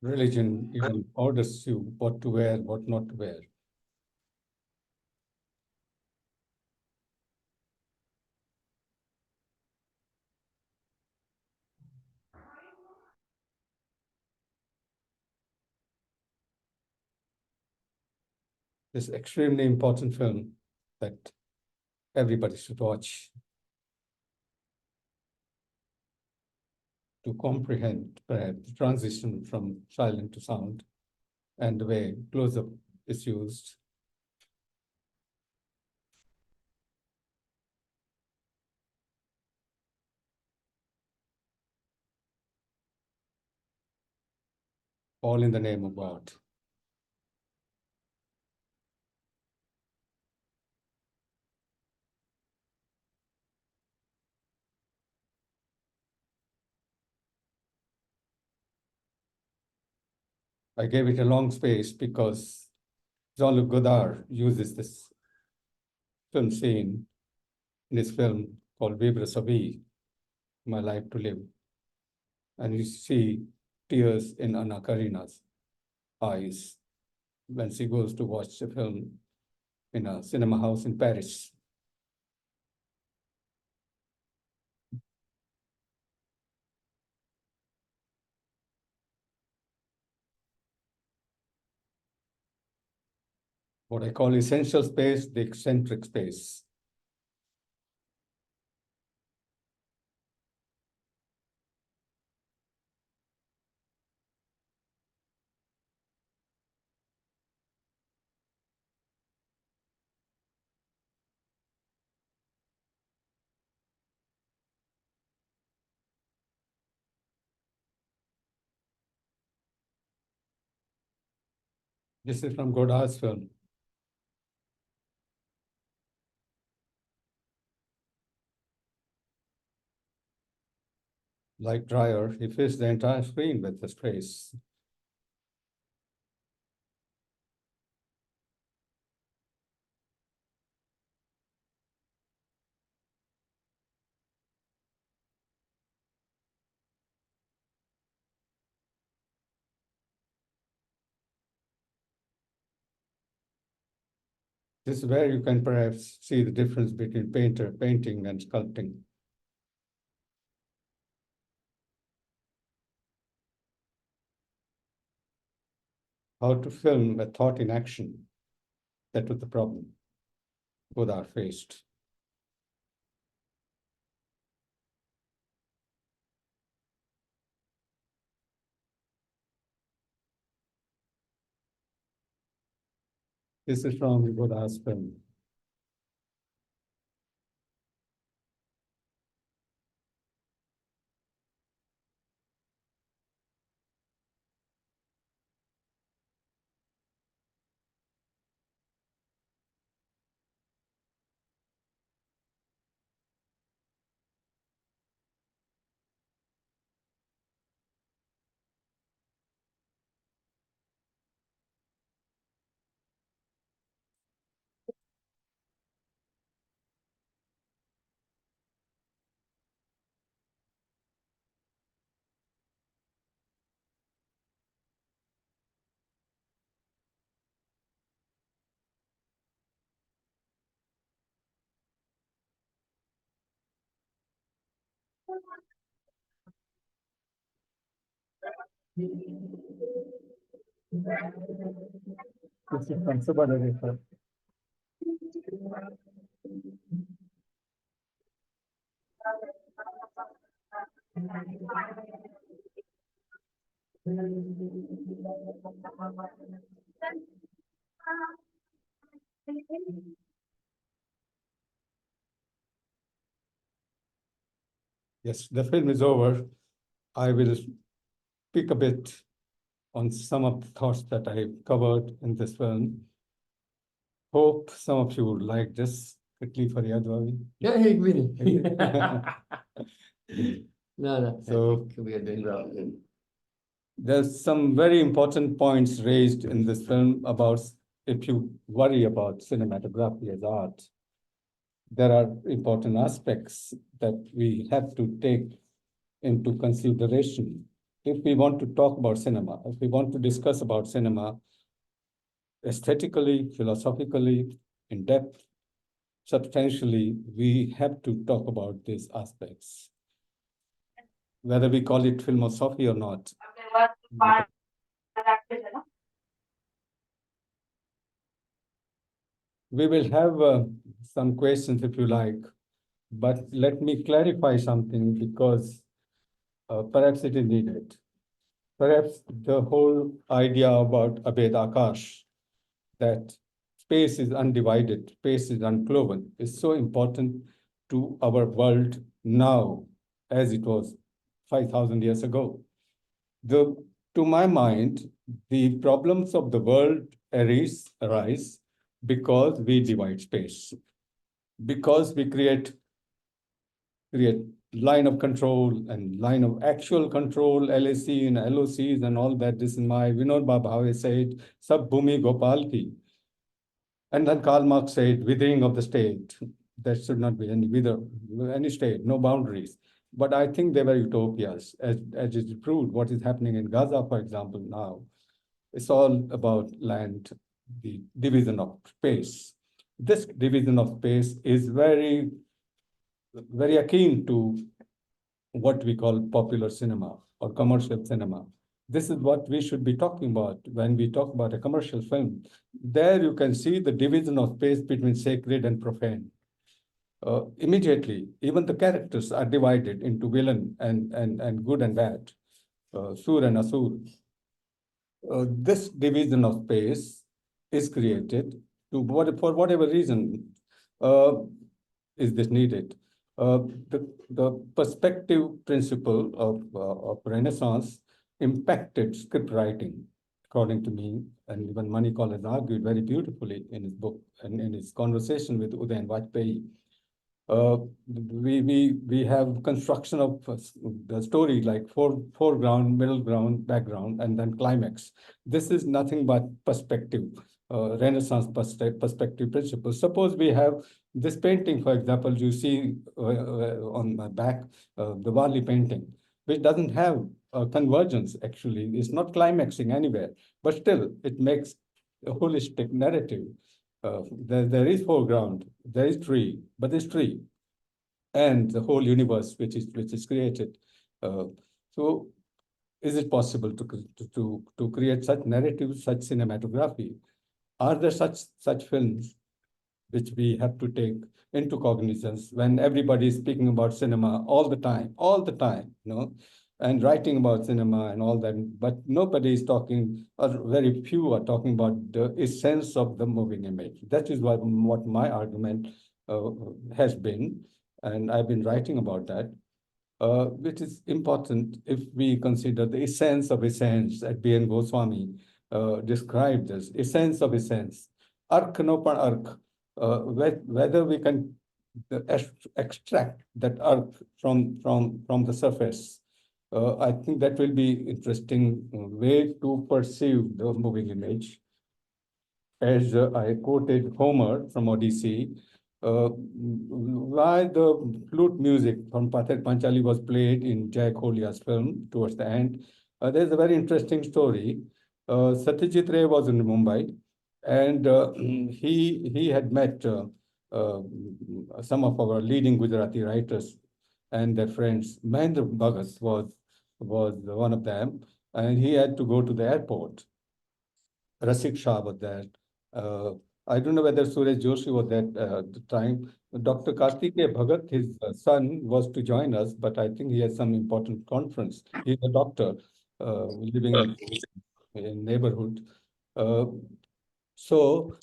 religion even orders you what to wear, what not to wear. This extremely important film that everybody should watch to comprehend perhaps the transition from silent to sound and the way close-up is used. All in the name of God. I gave it a long space because Jean-Luc Godard uses this film scene in his film called Vivre sa vie, My Life to Live. And you see tears in Anna Karina's eyes when she goes to watch the film in a cinema house in Paris. What I call essential space, the eccentric space. This is from Godard's film. Like Dreyer, he fills the entire screen with the space. This is where you can perhaps see the difference between painting and sculpting. How to film a thought in action. That was the problem Godard faced. This is from Godard's film. This is from Subhadra. Yes, the film is over. I will speak a bit on some of the thoughts that I covered in this film. Hope some of you would like this. Quickly for Yadvavi. Yeah, hey, Vinny. No, So- I think we are doing well. There's some very important points raised in this film about if you worry about cinematography as art. There are important aspects that we have to take into consideration if we want to talk about cinema, if we want to discuss about cinema aesthetically, philosophically, in depth, substantially, we have to talk about these aspects. Whether we call it philosophy or not. We will have some questions if you like, but let me clarify something because perhaps it is needed. Perhaps the whole idea about Abhed Akash, that space is undivided, space is uncloven, is so important to our world now as it was 5,000 years ago. To my mind, the problems of the world arise because we divide space, because we create line of control and line of actual control, LAC and LOCs and all that. This is my Vinod Bhabave said, Sab Bhumi Gopal ki. And then Karl Marx said, withering of the state. There should not be any state, no boundaries. But I think they were utopias, as is proved what is happening in Gaza, for example, now. It's all about land, the division of space. This division of space is very akin to what we call popular cinema or commercial cinema. This is what we should be talking about when we talk about a commercial film. There you can see the division of space between sacred and profane. Immediately, even the characters are divided into villain and good and bad, Sur and Asur. This division of space is created for whatever reason is this needed. The perspective principle of Renaissance impacted script writing, according to me, and even Manikal has argued very beautifully in his book and in his conversation with Udayan Vajpayee. We have construction of the story like foreground, middle ground, background, and then climax. This is nothing but perspective, Renaissance perspective principle. Suppose we have this painting, for example, you see on my back, the Warli painting, which doesn't have convergence, actually. It's not climaxing anywhere, but still it makes a holistic narrative. There is foreground, there is tree, but this tree and the whole universe which is created. So is it possible to create such narratives, such cinematography? Are there such films which we have to take into cognizance when everybody is speaking about cinema all the time, you know, and writing about cinema and all that, but nobody is talking, or very few are talking about the essence of the moving image. That is what my argument has been, and I've been writing about that, which is important if we consider the essence of essence, as B.N. Goswami described this, essence of essence, ark no pan ark, whether we can extract that ark from the surface. I think that will be interesting way to perceive the moving image. As I quoted Homer from Odyssey, why the flute music from Pather Panchali was played in Jay Kholia's film towards the end. There's a very interesting story. Satyajit Ray was in Mumbai, and he had met some of our leading Gujarati writers and their friends. Mahendra Bhagat was one of them, and he had to go to the airport. Rasik Shah was there. I don't know whether Suresh Joshi was there at the time. Dr. Kartikeya Bhagat, his son, was to join us, but I think he has some important conference. He's a doctor living in neighborhood. So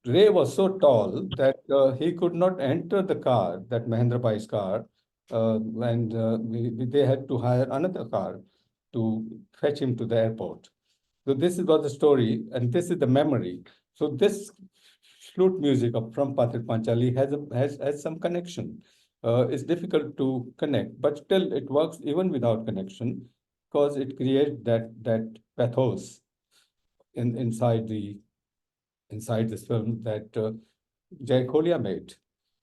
Ray was so tall that he could not enter the car, that Mahendra Bhai's car, and they had to hire another car to fetch him to the airport. So this was the story, and this is the memory. So this flute music from Pather Panchali has some connection. It's difficult to connect, but still it works even without connection, because it creates that pathos inside this film that Jay Kholia made.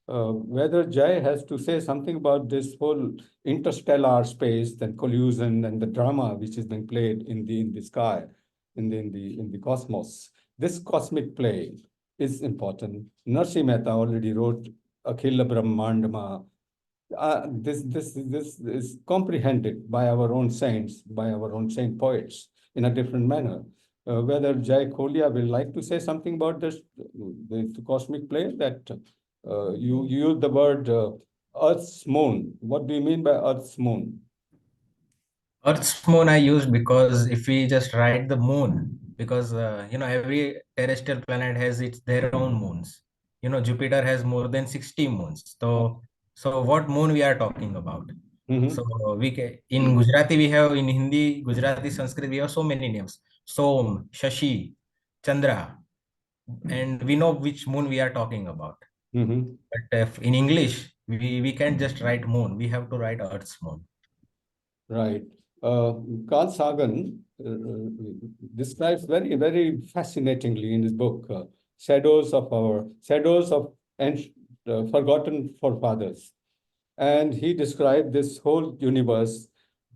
whether Jay has to say something about this whole interstellar space, and collusion, and the drama which is being played in the sky, in the cosmos. This cosmic play is important. Narsi Mehta already wrote Akhila Brahmandama. This is comprehended by our own saints, by our own saint poets in a different manner. Whether Jay Kolia will like to say something about this, the cosmic play, that you use the word Earth's moon. What do you mean by Earth's moon? Earth's moon I used because if we just write the moon, because every terrestrial planet has their own moons. Jupiter has more than 60 moons. So what moon we are talking about? So in Gujarati we have, in Hindi, Gujarati, Sanskrit, we have so many names: Som, Shashi, Chandra, and we know which moon we are talking about. But if in English we can't just write moon; we have to write Earth's moon. Right. Carl Sagan describes very, very fascinatingly in his book, Shadows of Forgotten Forefathers. And he described this whole universe,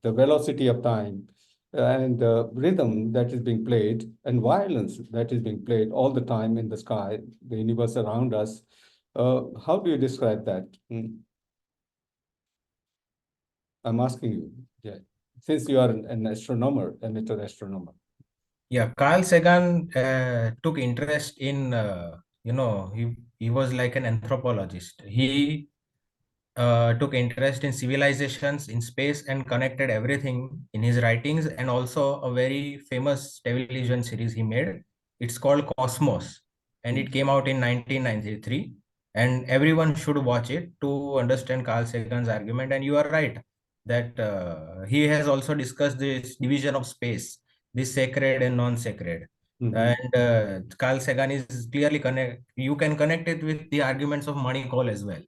the velocity of time, and the rhythm that is being played, and violence that is being played all the time in the sky, the universe around us. How do you describe that? I'm asking you, yeah, since you are an astronomer, amateur astronomer. Yeah, Carl Sagan took interest in, he was like an anthropologist. He took interest in civilizations in space and connected everything in his writings, and also a very famous television series he made. It's called Cosmos, and it came out in 1993. And everyone should watch it to understand Carl Sagan's argument. And you are right that he has also discussed this division of space, this sacred and non-sacred. And Carl Sagan is clearly you can connect it with the arguments of Mani Cole as well.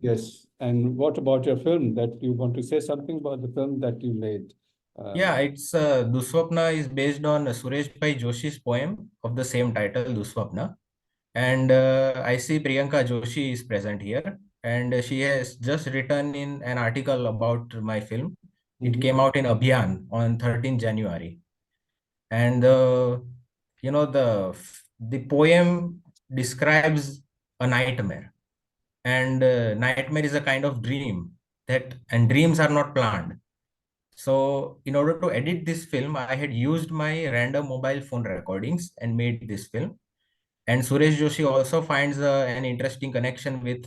Yes. And what about your film? That you want to say something about the film that you made? Yeah, it's Duswapna is based on Suresh Bhai Joshi's poem of the same title, Duswapna. And I see Priyanka Joshi is present here, and she has just written in an article about my film. It came out in Abhiyan on 13th January. And the poem describes a nightmare. And nightmare is a kind of dream, and dreams are not planned. So in order to edit this film, I had used my random mobile phone recordings and made this film. And Suresh Joshi also finds an interesting connection with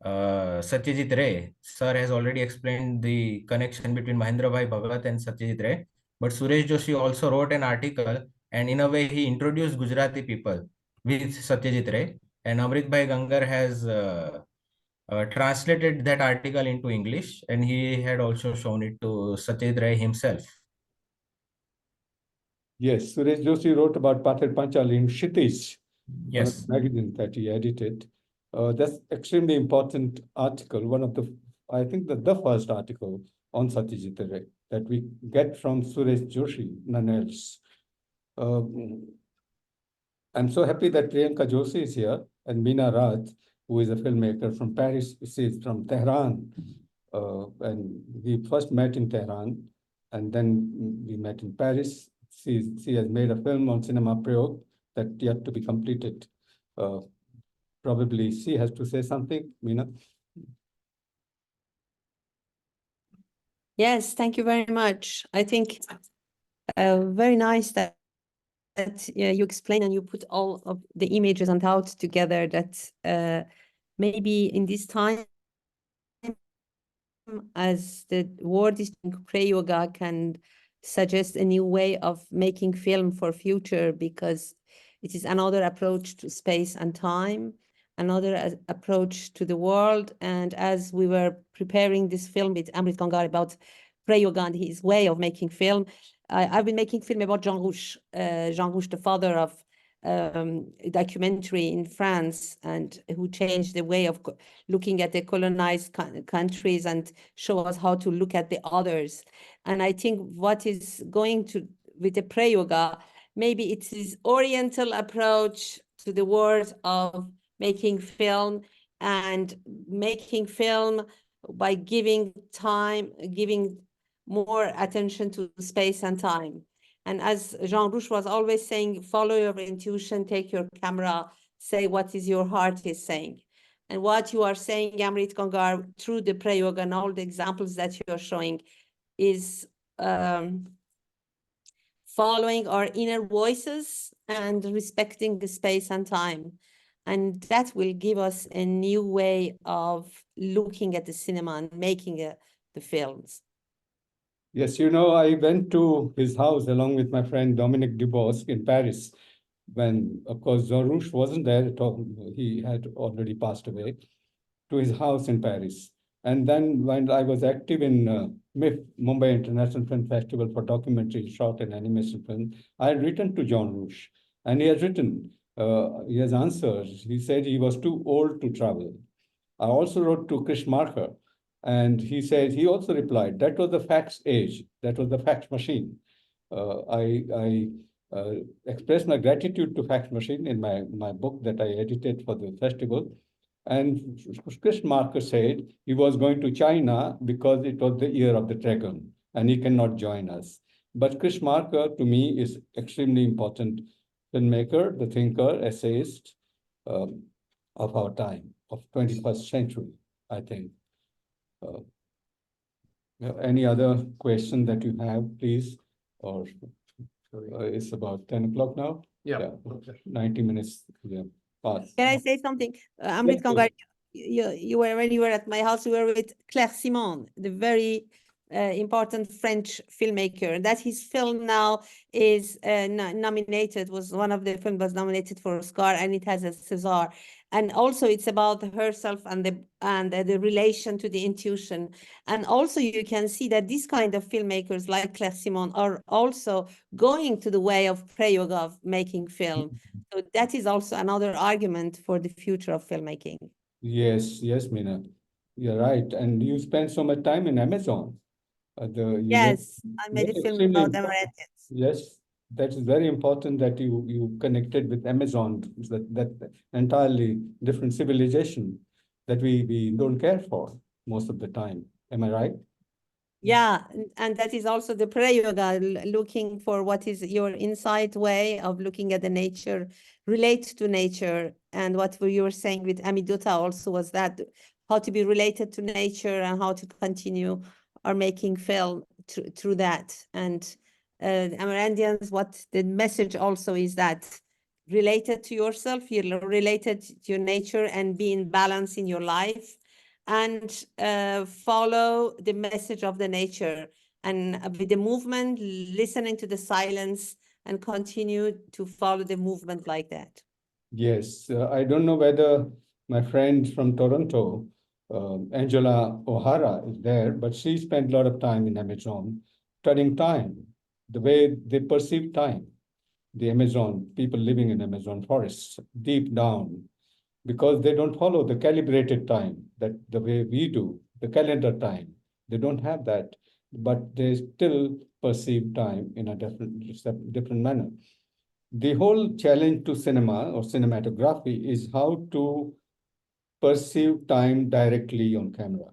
Satyajit Ray. Sir has already explained the connection between Mahendra Bhai Bhagat and Satyajit Ray. But Suresh Joshi also wrote an article, and in a way he introduced Gujarati people with Satyajit Ray. And Amrit Bhai Gangar has translated that article into English, and he had also shown it to Satyajit Ray himself. Yes, Suresh Joshi wrote about Pathir Panchali in Kshitij, one of Yes. the magazines that he edited. That's extremely important article, one of the, I think the first article on Satyajit Ray that we get from Suresh Joshi, none else. I'm so happy that Priyanka Joshi is here, and Meena Raj, who is a filmmaker from Paris. She is from Tehran, and we first met in Tehran, and then we met in Paris. She has made a film on Cinema Prayog that yet to be completed. Probably she has to say something, Meena. Yes, thank you very much. I think very nice that you explain and you put all of the images and thoughts together, that maybe in this time, as the world is pray yoga can suggest a new way of making film for future, because it is another approach to space and time, another approach to the world. And as we were preparing this film with Amrit Gangar about pray yoga and his way of making film, I've been making film about Jean Rouch, the father of documentary in France, and who changed the way of looking at the colonized countries and show us how to look at the others. And I think what is going to with the pray yoga, maybe it's his Oriental approach to the world of making film and making film by giving time, giving more attention to space and time. And as Jean Rouch was always saying, follow your intuition, take your camera, say what is your heart is saying. And what you are saying, Amrit, Gangar, through the prayoga and all the examples that you're showing is following our inner voices and respecting the space and time. And that will give us a new way of looking at the cinema and making the films. Yes, I went to his house along with my friend Dominic Dubosc in Paris when, of course, Jean Rouch wasn't there at all. He had already passed away, to his house in Paris. And then when I was active in MIF, Mumbai International Film Festival for documentary, short and animation film, I had written to Jean Rouch, and he has written, he has answered. He said he was too old to travel. I also wrote to Chris Marker, and he said, he also replied, that was the fax age, that was the fax machine. I expressed my gratitude to fax machine in my book that I edited for the festival. And Chris Marker said he was going to China because it was the year of the dragon and he cannot join us. But Chris Marker, to me, is extremely important filmmaker, the thinker, essayist of our time, of 21st century, I think. Any other question that you have, please? Or it's about 10 o'clock now? Yeah. 90 minutes. Yeah. Past. Can I say something? Amrit Gangar, you were, when you were at my house, you were with Claire Simon, the very important French filmmaker. That his film now is nominated, was one of the films was nominated for Oscar, and it has a César. And also it's about herself and the relation to the intuition. And also you can see that these kind of filmmakers like Claire Simon are also going to the way of prayoga, of making film. So that is also another argument for the future of filmmaking. Yes, Meena, you're right. And you spend so much time in Amazon. Yes, I made a film about Amrit. Yes, that is very important that you connected with Amazon, that entirely different civilization that we don't care for most of the time. Am I right? Yeah, and that is also the prayoga, looking for what is your insight way of looking at the nature, relate to nature. And what you were saying with Amidutta also was that how to be related to nature and how to continue our making film through that. And Amarandians, what the message also is that related to yourself, you're related to your nature and be in balance in your life. And follow the message of the nature, and with the movement, listening to the silence, and continue to follow the movement like that. Yes, I don't know whether my friend from Toronto, Angela O'Hara, is there, but she spent a lot of time in Amazon studying time, the way they perceive time. The Amazon, people living in Amazon forests, deep down, because they don't follow the calibrated time that the way we do, the calendar time. They don't have that, but they still perceive time in a different manner. The whole challenge to cinema or cinematography is how to perceive time directly on camera.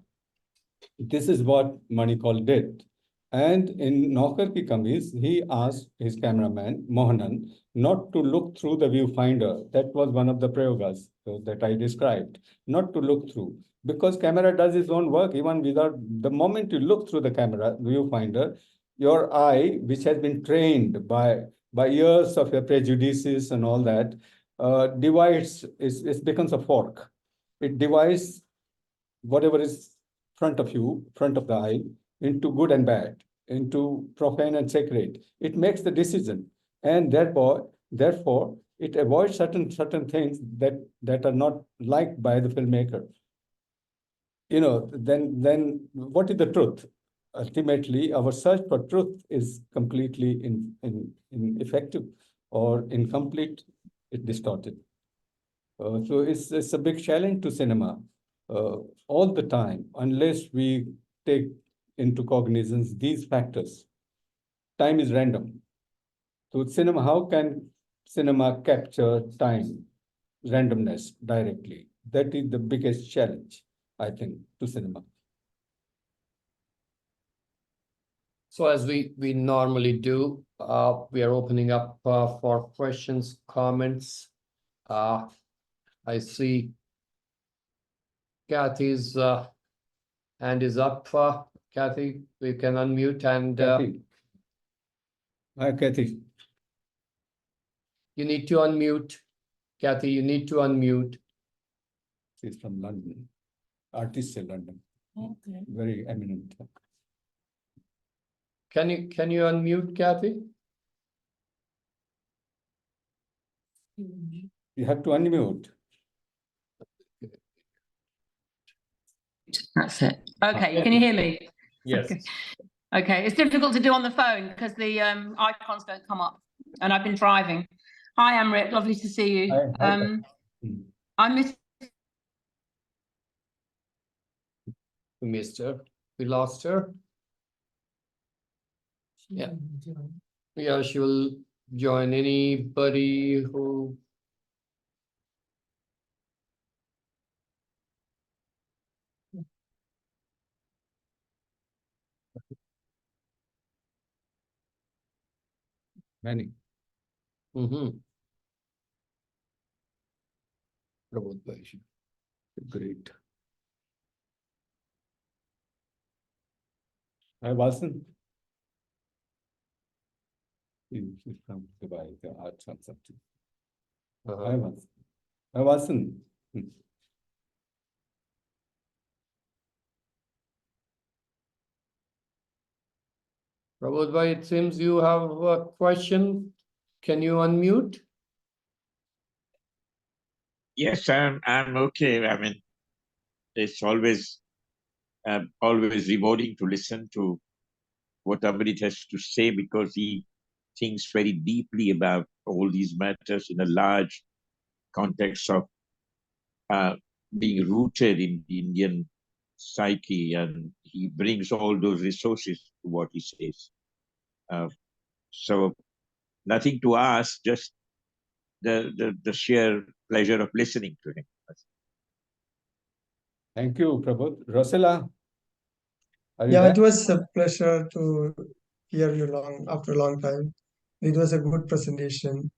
This is what Manikal did. And in Naukar Ki Kameez, he asked his cameraman, Mohanan, not to look through the viewfinder. That was one of the prayogas that I described, not to look through. Because camera does its own work, even without, the moment you look through the camera, viewfinder, your eye, which has been trained by years of your prejudices and all that, divides, it becomes a fork. It divides whatever is front of you, front of the eye, into good and bad, into profane and sacred. It makes the decision, and therefore, it avoids certain things that are not liked by the filmmaker. Then what is the truth? Ultimately, our search for truth is completely ineffective or incomplete. It's distorted. So it's a big challenge to cinema all the time, unless we take into cognizance these factors. Time is random. to cinema, how can cinema capture time, randomness directly? That is the biggest challenge, I think, to cinema. So as we normally do, we are opening up for questions, comments. I see Kathy's hand is up. Kathy, we can unmute and Kathy. Hi, Kathy. you need to unmute. Kathy, you need to unmute. She's from London, artist in London, Okay. very eminent. Can you unmute, Kathy? You have to unmute. That's it. Okay, can you hear me? Yes. Okay, it's difficult to do on the phone because the icons don't come up, and I've been driving. Hi, Amrit, lovely to see you. Hi. I missed. We missed her. We lost her. Yeah. Yeah, she will join anybody who. Many. Mm-hmm. Great. I wasn't. She's from Dubai, the arts and something. I wasn't. Prabodh bhai, it seems you have a question. Can you unmute? Yes, I'm okay. I mean, it's always rewarding to listen to what Amrit has to say because he thinks very deeply about all these matters in a large context of being rooted in the Indian psyche, and he brings all those resources to what he says. So nothing to ask, just the sheer pleasure of listening to him. Thank you, Prabodh. Rosella, are you Yeah, there? it was a pleasure to hear you after a long time. It was a good presentation.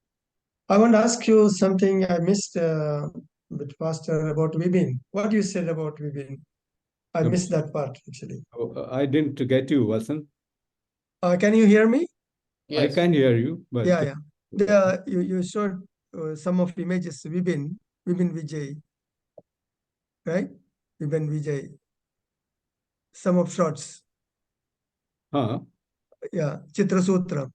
I want to ask you something I missed a bit faster about Vibin. What you said about Vibin? I missed that part actually. I didn't get you, Vasan. Can you hear me? I can hear you, but Yeah. You showed some of images, Vibin Vijay, right? Vibin Vijay. Some of shots. Yeah, Chitra Sutram.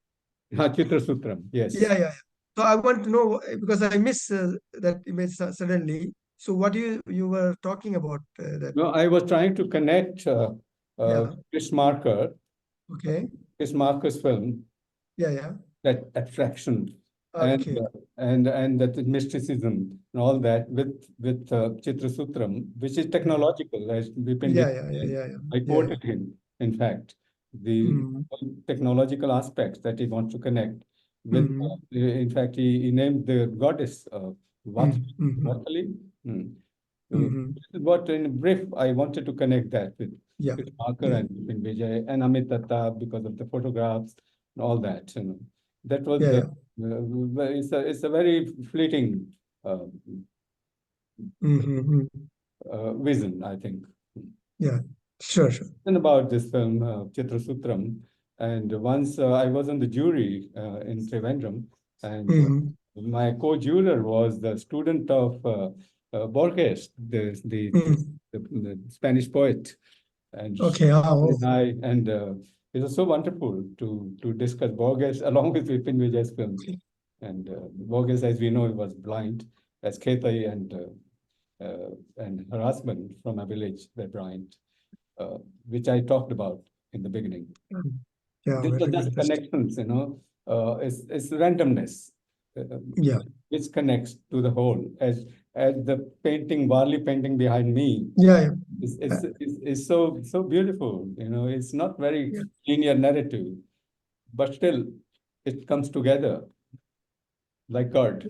Chitra Sutram, yes. Yeah. So I want to know because I missed that image suddenly. So what you were talking about that? No, I was trying to connect Chris Marker. Okay. Chris Marker's film. Yeah. That attraction Okay. and that mysticism and all that with Chitra Sutram, which is technological, as Vipin Yeah. I quoted him, in fact, the technological aspects that he wants to connect with. In fact, he named the goddess Vatali. This is what, in brief, I wanted to connect that with Chris Marker and Vipin Vijay and Amit Datta because of the photographs and all that. That was it's a very fleeting vision, I think. Yeah, sure. And about this film, Chitra Sutram, and once I was on the jury in Trivandrum, and my co-juror was the student of Borges, the Spanish poet. And it was so wonderful to discuss Borges along with Vipin Vijay's film. And Borges, as we know, was blind, as Ketai and her husband from a village, they're blind, which I talked about in the beginning. These are just connections, it's randomness. Which connects to the whole, as the painting, Varley painting behind me. Is so beautiful. It's not very linear narrative, but still it comes together like curd.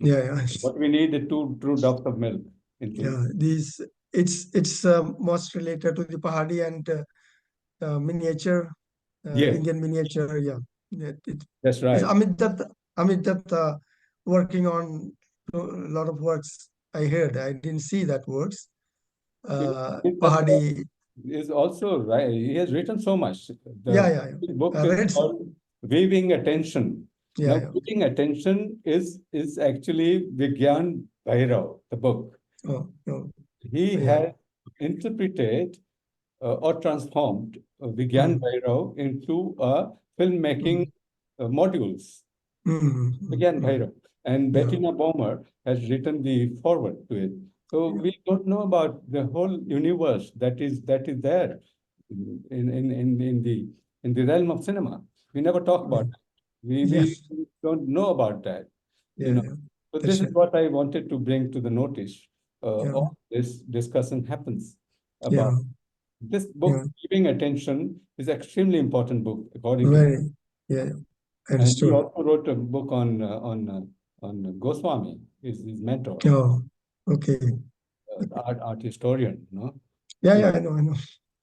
Yeah, yeah. What we need is two true drops of milk. Yeah, these it's most related to the Pahadi and miniature, Yes. Indian miniature. Yeah, That's right. It's Amit Datta working on a lot of works. I heard. I didn't see that works. Pahadi. Is also right. He has written so much. Yeah. His book I is read some. called Weaving Attention. Yeah, Now, Weaving Attention is actually Vigyan Bhairav, the book. Oh, no. He Yeah. has interpreted or transformed Vigyan Bhairav into filmmaking modules. Vigyan Bhairav. And Bettina Bomer has written the foreword to it. So we don't know about the whole universe that is there in the realm of cinema. We never talk about that. We don't know about that. You know. So this is what I wanted to bring to the notice. All this discussion happens about this book. Giving Attention is extremely important book according to me. Yeah. And he Understood. also wrote a book on Goswami, his mentor. Oh, okay. Art historian, no? Yeah, I know.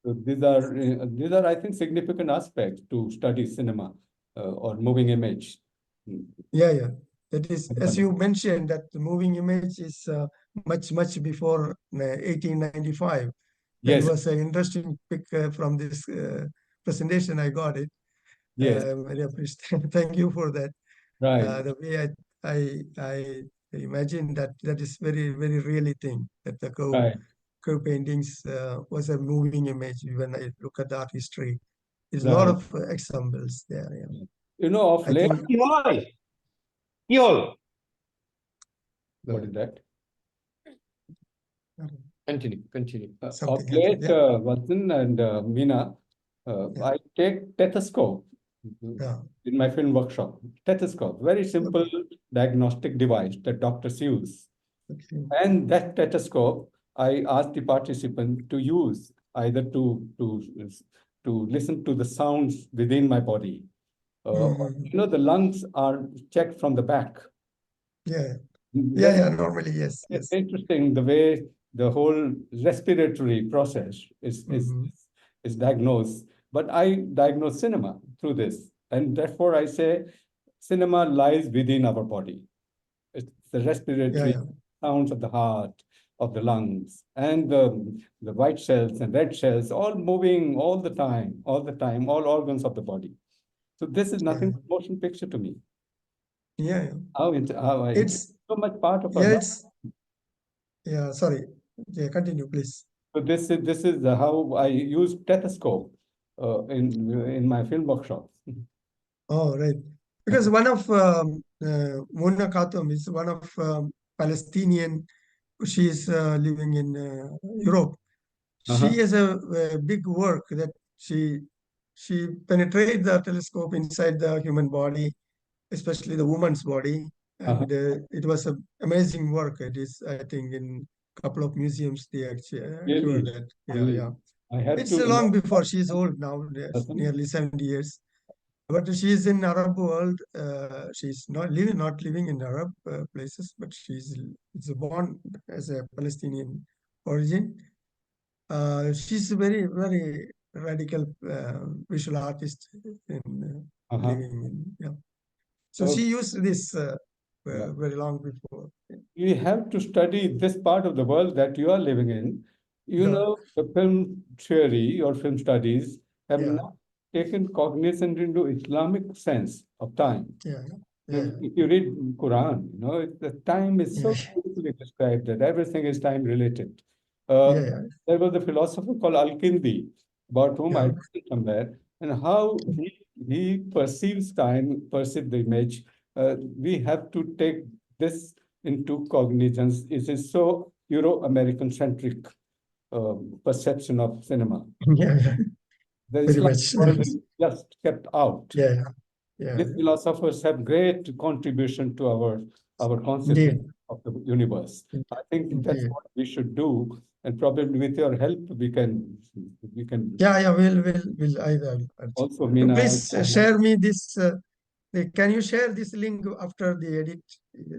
So these are, I think, significant aspects to study cinema or moving image. Yeah. That is, as you mentioned, that the moving image is much before 1895. That Yes. was an interesting pick from this presentation. I got it. Yes. Very appreciative. Thank you for that. Right. The way I imagine that is very really thing that the curve paintings was a moving image. When I look at the art history, there's a lot of examples there. Yeah. You know, of late. What is that? Continue. Of late, Vasan and Meena, I take stethoscope in my film workshop. Stethoscope, very simple diagnostic device that doctors use. And that stethoscope, I ask the participant to use either to listen to the sounds within my body. You know, the lungs are checked from the back. Yeah. Normally, yes. It's interesting the way the whole respiratory process is diagnosed. But I diagnose cinema through this. And therefore I say cinema lies within our body. It's the respiratory sounds of the heart, of the lungs, and the white cells and red cells all moving all the time, all organs of the body. So this is nothing but motion picture to me. Yeah. It's so much part of our life. Sorry. Yeah, continue, please. So this is how I use stethoscope in my film workshops. Oh, right. Because one of Mona Khatum is one of Palestinian. She is living in Europe. She has a big work that she penetrates the telescope inside the human body, especially the woman's body, and it was an amazing work. It is, I think, in a couple of museums they actually acquired that. Yeah. It's long before. She's old now, nearly 70 years. But she's in Arab world. She's not living in Arab places, but she's born as a Palestinian origin. She's a very radical visual artist in living in. So she used this very long before. You have to study this part of the world that you are living in. You know, the film theory or film studies have not taken cognizance into Islamic sense of time. If you read Quran, you know, the time is so beautifully described that everything is time related. There was a philosopher called Al-Kindi, about whom I read somewhere, and how he perceives time, perceives the image. We have to take this into cognizance. It is so Euro-American centric perception of cinema. The Islamic world is just kept out. These philosophers have great contribution to our consciousness of the universe. I think that's what we should do, and probably with your help we can. We'll either. Also, Meena, please share me this Can you share this link after the edit?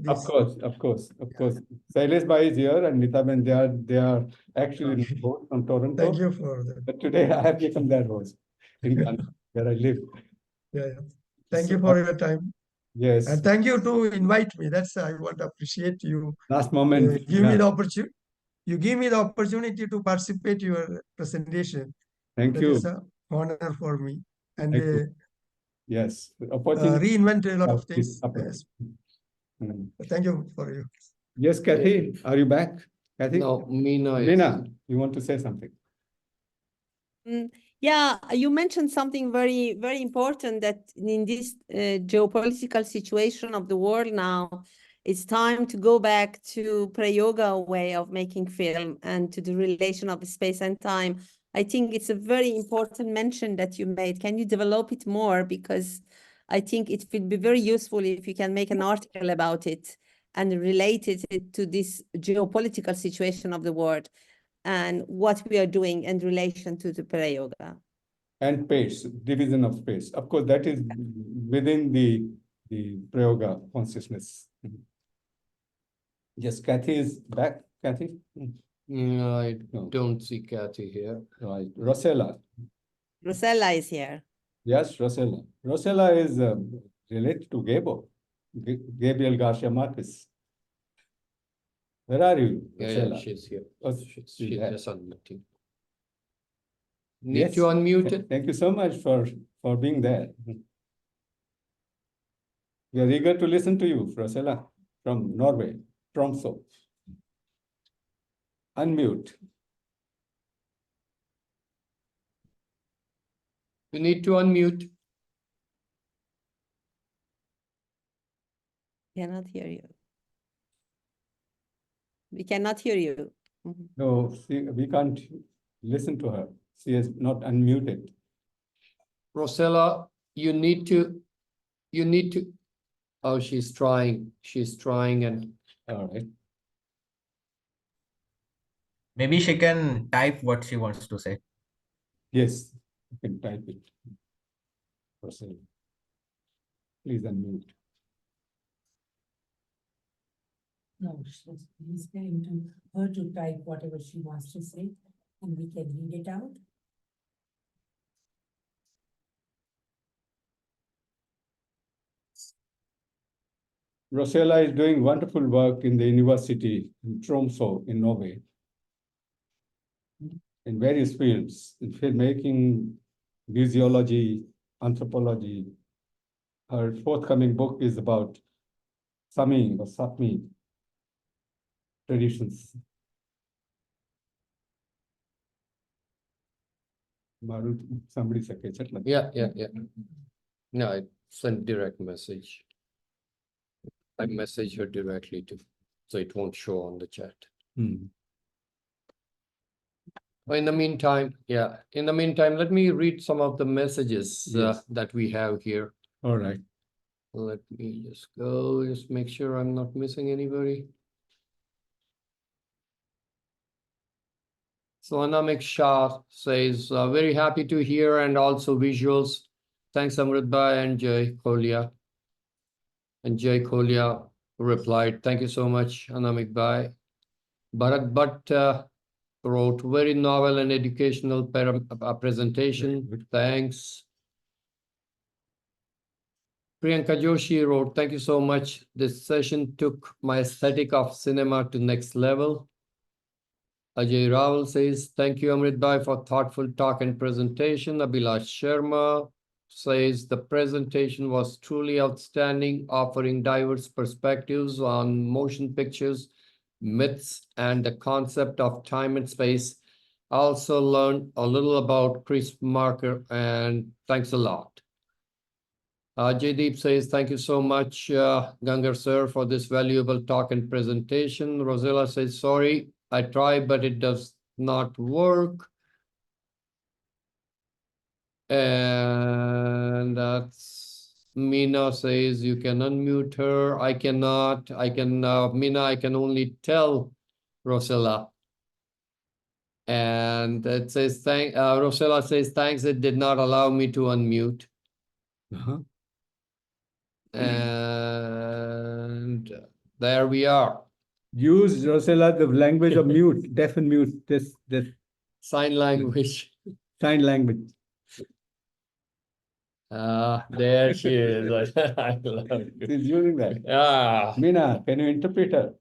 Of course, of course, of course. Sailesh Bhai is here and Nitaben, they are actually both from Toronto. Thank you for that. But today I have become their host in Gangar, where I live. Yeah. Thank you for your time. Yes. And thank you to invite me. That's I want to appreciate you. Last moment. Give me the opportunity. You give me the opportunity to participate your presentation. Thank you. That is an honor for me. And Thank you. Yes. Opportunity. reinvent a lot of things. Yes. Thank you for you. Yes, Kathy, are you back? Kathy? No, Meena. Meena, you want to say something? Yeah, you mentioned something very, very important, that in this geopolitical situation of the world now, it's time to go back to pre-yoga way of making film and to the relation of space and time. I think it's a very important mention that you made. Can you develop it more? Because I think it would be very useful if you can make an article about it and relate it to this geopolitical situation of the world and what we are doing in relation to the para-yoga. And pace, division of space. Of course, that is within the Prayoga consciousness. Yes, Kathy is back. Kathy? No, I don't see Kathy here. Right. Rosella. Rosella is here. Yes, Rosella. Rosella is related to Gabriel Garcia Marquez. Where are you, Rosella? Yeah, she's here. Oh, She's just unmuting. Yes. Need to unmute it. Thank you so much for being there. We are eager to listen to you, Rosella, from Norway, Tromsø. Unmute. You need to unmute. Cannot hear you. We cannot hear you. No, we can't listen to her. She is not unmuted. Rosella, you need to, oh, she's trying and. All right. Maybe she can type what she wants to say. Yes, you can type it. Rosella, please unmute. No, he's going to her to type whatever she wants to say, and we can read it out. Rosella is doing wonderful work in the university in Tromsø in Norway, in various fields, in filmmaking, museology, anthropology. Her forthcoming book is about Sami or Sapmi traditions. Somebody said, Yeah. No, I sent direct message. I message her directly too, so it won't show on the chat. In the meantime, let me read some of the messages that we have here. All right. Let me just go, just make sure I'm not missing anybody. So Anamik Shah says, very happy to hear and also visuals. Thanks, Amrit Bhai and Jay Kolia. And Jay Kolia replied, thank you so much, Anamik Bhai. Bharat Bhatt wrote, very novel and educational presentation. Thanks. Priyanka Joshi wrote, thank you so much. This session took my aesthetic of cinema to next level. Ajay Raval says, thank you, Amrit Bhai, for thoughtful talk and presentation. Abhilash Sharma says, the presentation was truly outstanding, offering diverse perspectives on motion pictures, myths, and the concept of time and space. I also learned a little about Chris Marker, and thanks a lot. Jaydeep says, thank you so much, Gangar sir, for this valuable talk and presentation. Rosella says, sorry, I tried, but it does not work. And that's Meena says, you can unmute her. I cannot. Meena, I can only tell Rosella. And it says, Rosella says, thanks, it did not allow me to unmute. And there we are. Use, Rosella, the language of mute, deaf and mute, this Sign language. sign language. There she is. I love it. She's using that. Ah. Meena, can you interpret her?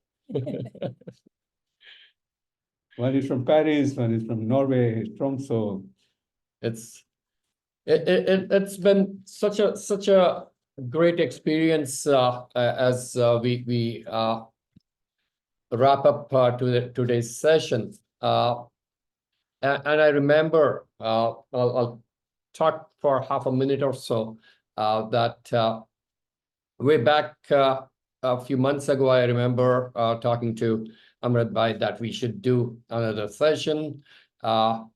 One is from Paris, one is from Norway, Tromsø. It's been such a great experience as we wrap up today's session. And I remember I'll talk for half a minute or so that way back a few months ago, I remember talking to Amrit Bhai that we should do another session. Kuntal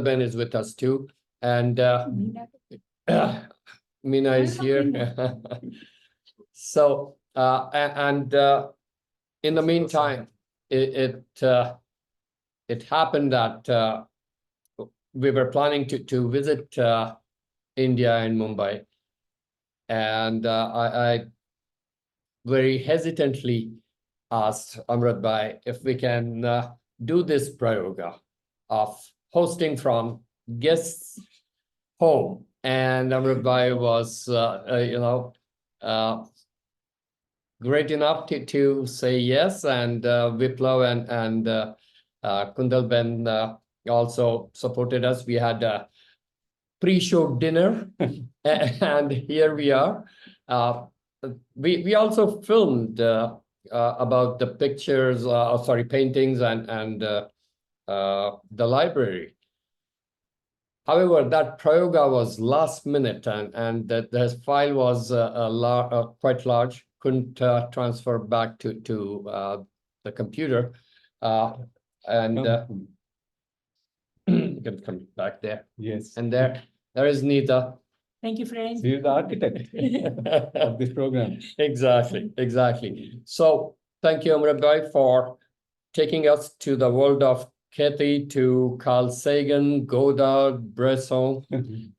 Ben is with us too, and Meena is here. So and in the meantime, it happened that we were planning to visit India and Mumbai, and I very hesitantly asked Amrit Bhai if we can do this prayoga of hosting from guests' home, and Amrit Bhai was great enough to say yes, and Viplav and Kuntal Ben also supported us. We had a pre-show dinner, and here we are. We also filmed about the pictures, paintings and the library. However, that prayoga was last minute, and the file was quite large. Couldn't transfer back to the computer, and you can come back there. Yes. And there is Neeta. Thank you, friend. She is the architect of this program. Exactly. So thank you, Amrit Bhai, for taking us to the world of Kathy, to Carl Sagan, Godard, Bresson.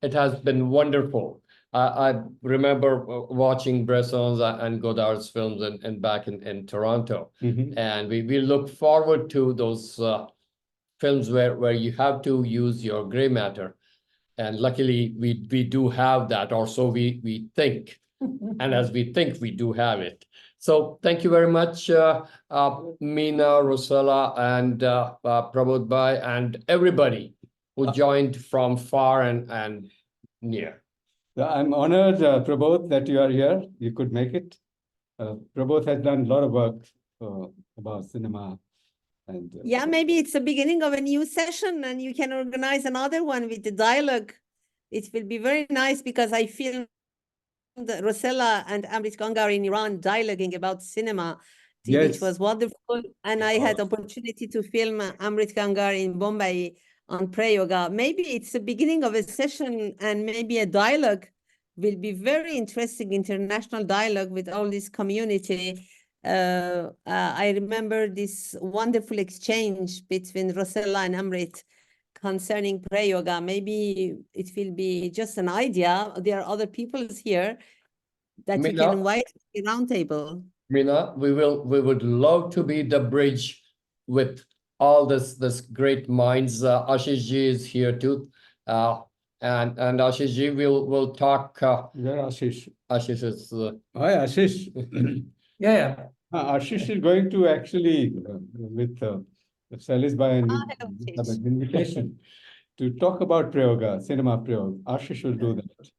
It has been wonderful. I remember watching Bresson's and Godard's films and back in Toronto. And we look forward to those films where you have to use your gray matter. And luckily, we do have that, or so we think. And as we think, we do have it. So thank you very much, Meena, Rosella, and Prabodh Bhai, and everybody who joined from far and near. I'm honored, Prabodh, that you are here. You could make it. Prabodh has done a lot of work about cinema. And yeah, maybe it's the beginning of a new session, and you can organize another one with the dialogue. It will be very nice, because I filmed Rosella and Amrit Gangar in Iran dialoguing about cinema, which was wonderful. And I had opportunity to film Amrit Gangar in Bombay on prayoga. Maybe it's the beginning of a session, and maybe a dialogue will be very interesting, international dialogue with all this community. I remember this wonderful exchange between Rosella and Amrit concerning prayoga. Maybe it will be just an idea. There are other people here that you can invite to the round table. Meena, we would love to be the bridge with all this great minds. Ashish ji is here too, and Ashish ji will talk. Where Ashish? Ashish is. Hi, Ashish. Yeah. Ashish is going to actually with Salis Bhai and with an invitation to talk about prayoga, cinema prayoga. Ashish will do that.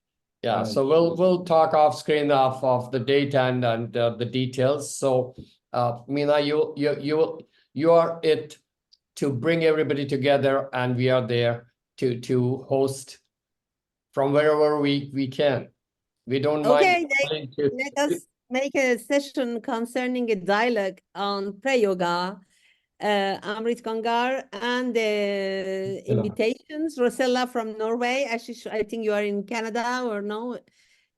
Yeah, so we'll talk off screen of the date and the details. So, Meena, you are it to bring everybody together, and we are there to host from wherever we can. We don't mind. Okay, let us make a session concerning a dialogue on prayoga. Amrit Gangar and the invitations. Rosella from Norway. Ashish, I think you are in Canada or no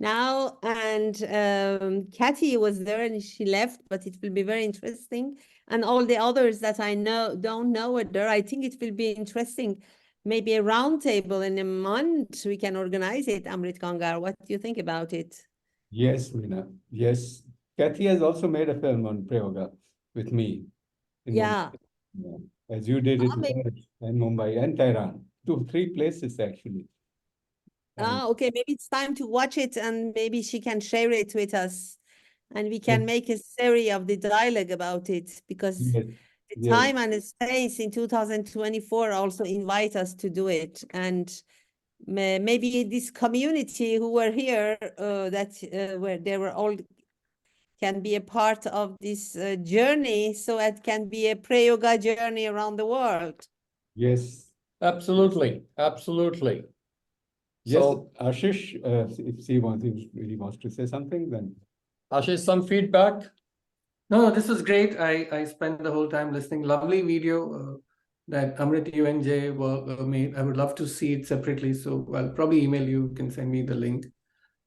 now. And Kathy was there and she left, but it will be very interesting. And all the others that I don't know are there. I think it will be interesting. Maybe a round table in a month we can organize it. Amrit Gangar, what do you think about it? Yes, Meena. Yes. Kathy has also made a film on Prayoga with me. in Yeah. Mumbai. Yeah. As you did it maybe- in Mumbai and Tehran. 3 places actually. And okay, maybe it's time to watch it and maybe she can share it with us and we can yes, make a series of the dialogue about it because yes, the yes, time and the space in 2024 also invite us to do it. And maybe this community who were here, where they were all can be a part of this journey, so it can be a pre-yoga journey around the world. yes. Absolutely, absolutely. Yes, So, Ashish, if he really wants to say something, then Ashish, some feedback? No, this was great. I spent the whole time listening. Lovely video that Amrit, you and Jay made. I would love to see it separately. So I'll probably email you. You can send me the link.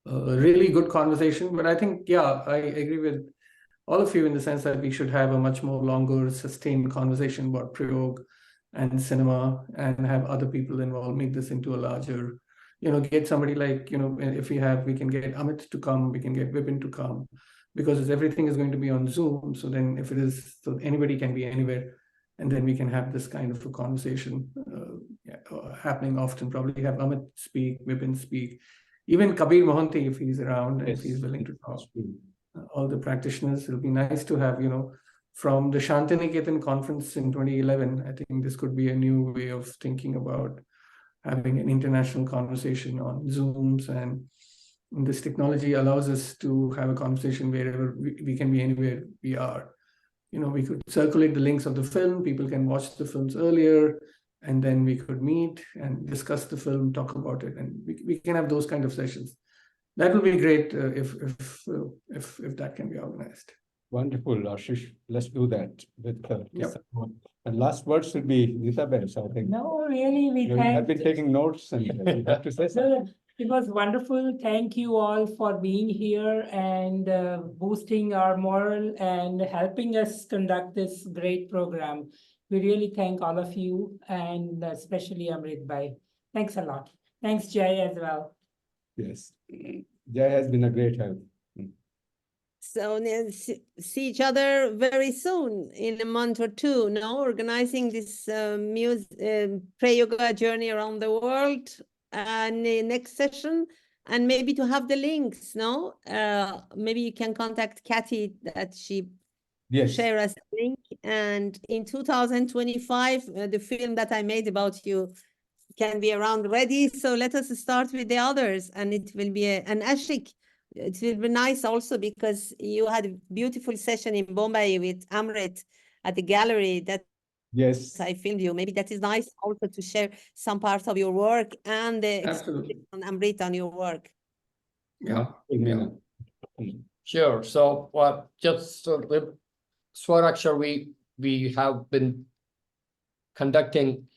Really good conversation. But I think, yeah, I agree with all of you in the sense that we should have a much more longer, sustained conversation about Prayog and cinema and have other people involved, make this into a larger, get somebody like, if we can get Amit to come, we can get Vipin to come, because everything is going to be on Zoom. So then if it is, so anybody can be anywhere, and then we can have this kind of a conversation happening often, probably have Amit speak, Vipin speak, even Kabir Mohanty, if he's around and if he's willing to talk. All the practitioners. It'll be nice to have, from the Shantiniketan conference in 2011, I think this could be a new way of thinking about having an international conversation on Zooms, and this technology allows us to have a conversation wherever we can be anywhere we are. We could circulate the links of the film, people can watch the films earlier, and then we could meet and discuss the film, talk about it, and we can have those kind of sessions. That would be great if that can be organized. wonderful, Ashish. Let's do that with Yep. and last words should be Nisabel, so I think. No, really, we You have been thank. taking notes and you have to say something. It was wonderful. Thank you all for being here and boosting our moral and helping us conduct this great program. We really thank all of you and especially Amrit Bhai. Thanks a lot. Thanks, Jay, as well. Yes. Jai has been a great help. So see each other very soon in a month or two, no? Organizing this pre-yoga journey around the world and the next session, and maybe to have the links, no? Maybe you can contact Kathy that she share us a link. And in 2025, the film that I made about you can be around ready. So let us start with the others, and it will be an ashik. It will be nice also because you had a beautiful session in Bombay with Amrit at the gallery that I filmed you. Maybe that is nice also to share some parts of your work and the experience on Amrit on your work. Yeah. Sure. So just with Swar-Akshar, we have been conducting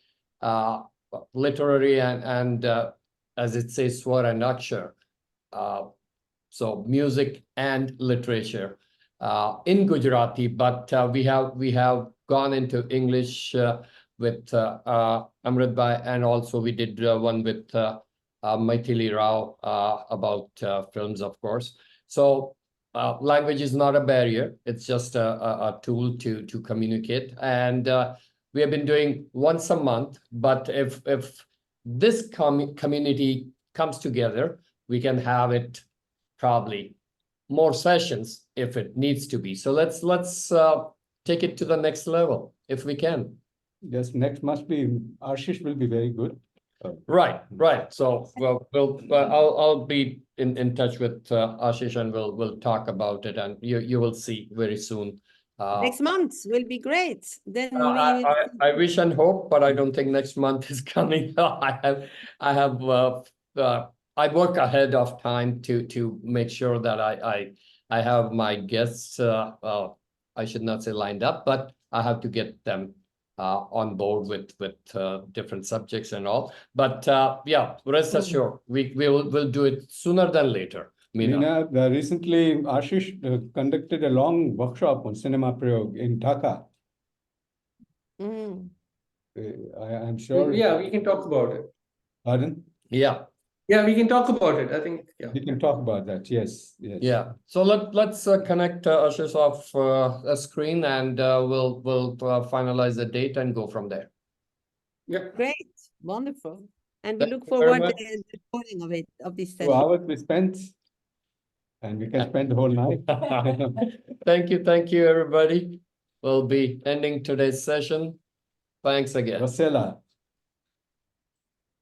literary and as it says, Swar and Akshar. So music and literature in Gujarati, but we have gone into English with Amrit Bhai, and also we did one with Maithili Rao about films, of course. So language is not a barrier; it's just a tool to communicate. And we have been doing once a month. But if this community comes together, we can have it probably more sessions if it needs to be. So let's take it to the next level if we can. Yes, next must be Ashish will be very good. Right. So I'll be in touch with Ashish, and we'll talk about it, and you will see very soon. Next month will be great. Then I wish and hope, but I don't think next month is coming. I work ahead of time to make sure that I have my guests. I should not say lined up, but I have to get them on board with different subjects and all. But yeah, rest assured, we'll do it sooner than later. Meena, recently Ashish conducted a long workshop on cinema prayog in Dhaka. I'm sure. Yeah, we can talk about it. Pardon? Yeah. Yeah, we can talk about it. I think, yeah. We can talk about that. Yes, yes. Yeah, so let's connect Ashish off a screen and we'll finalize the date and go from there. Yeah. Great, wonderful. And we Thank look you very forward to much. the recording of this 2 session. hours we spent, and we can spend the whole night. Thank you, everybody. We'll be ending today's session. Thanks again. Vasela.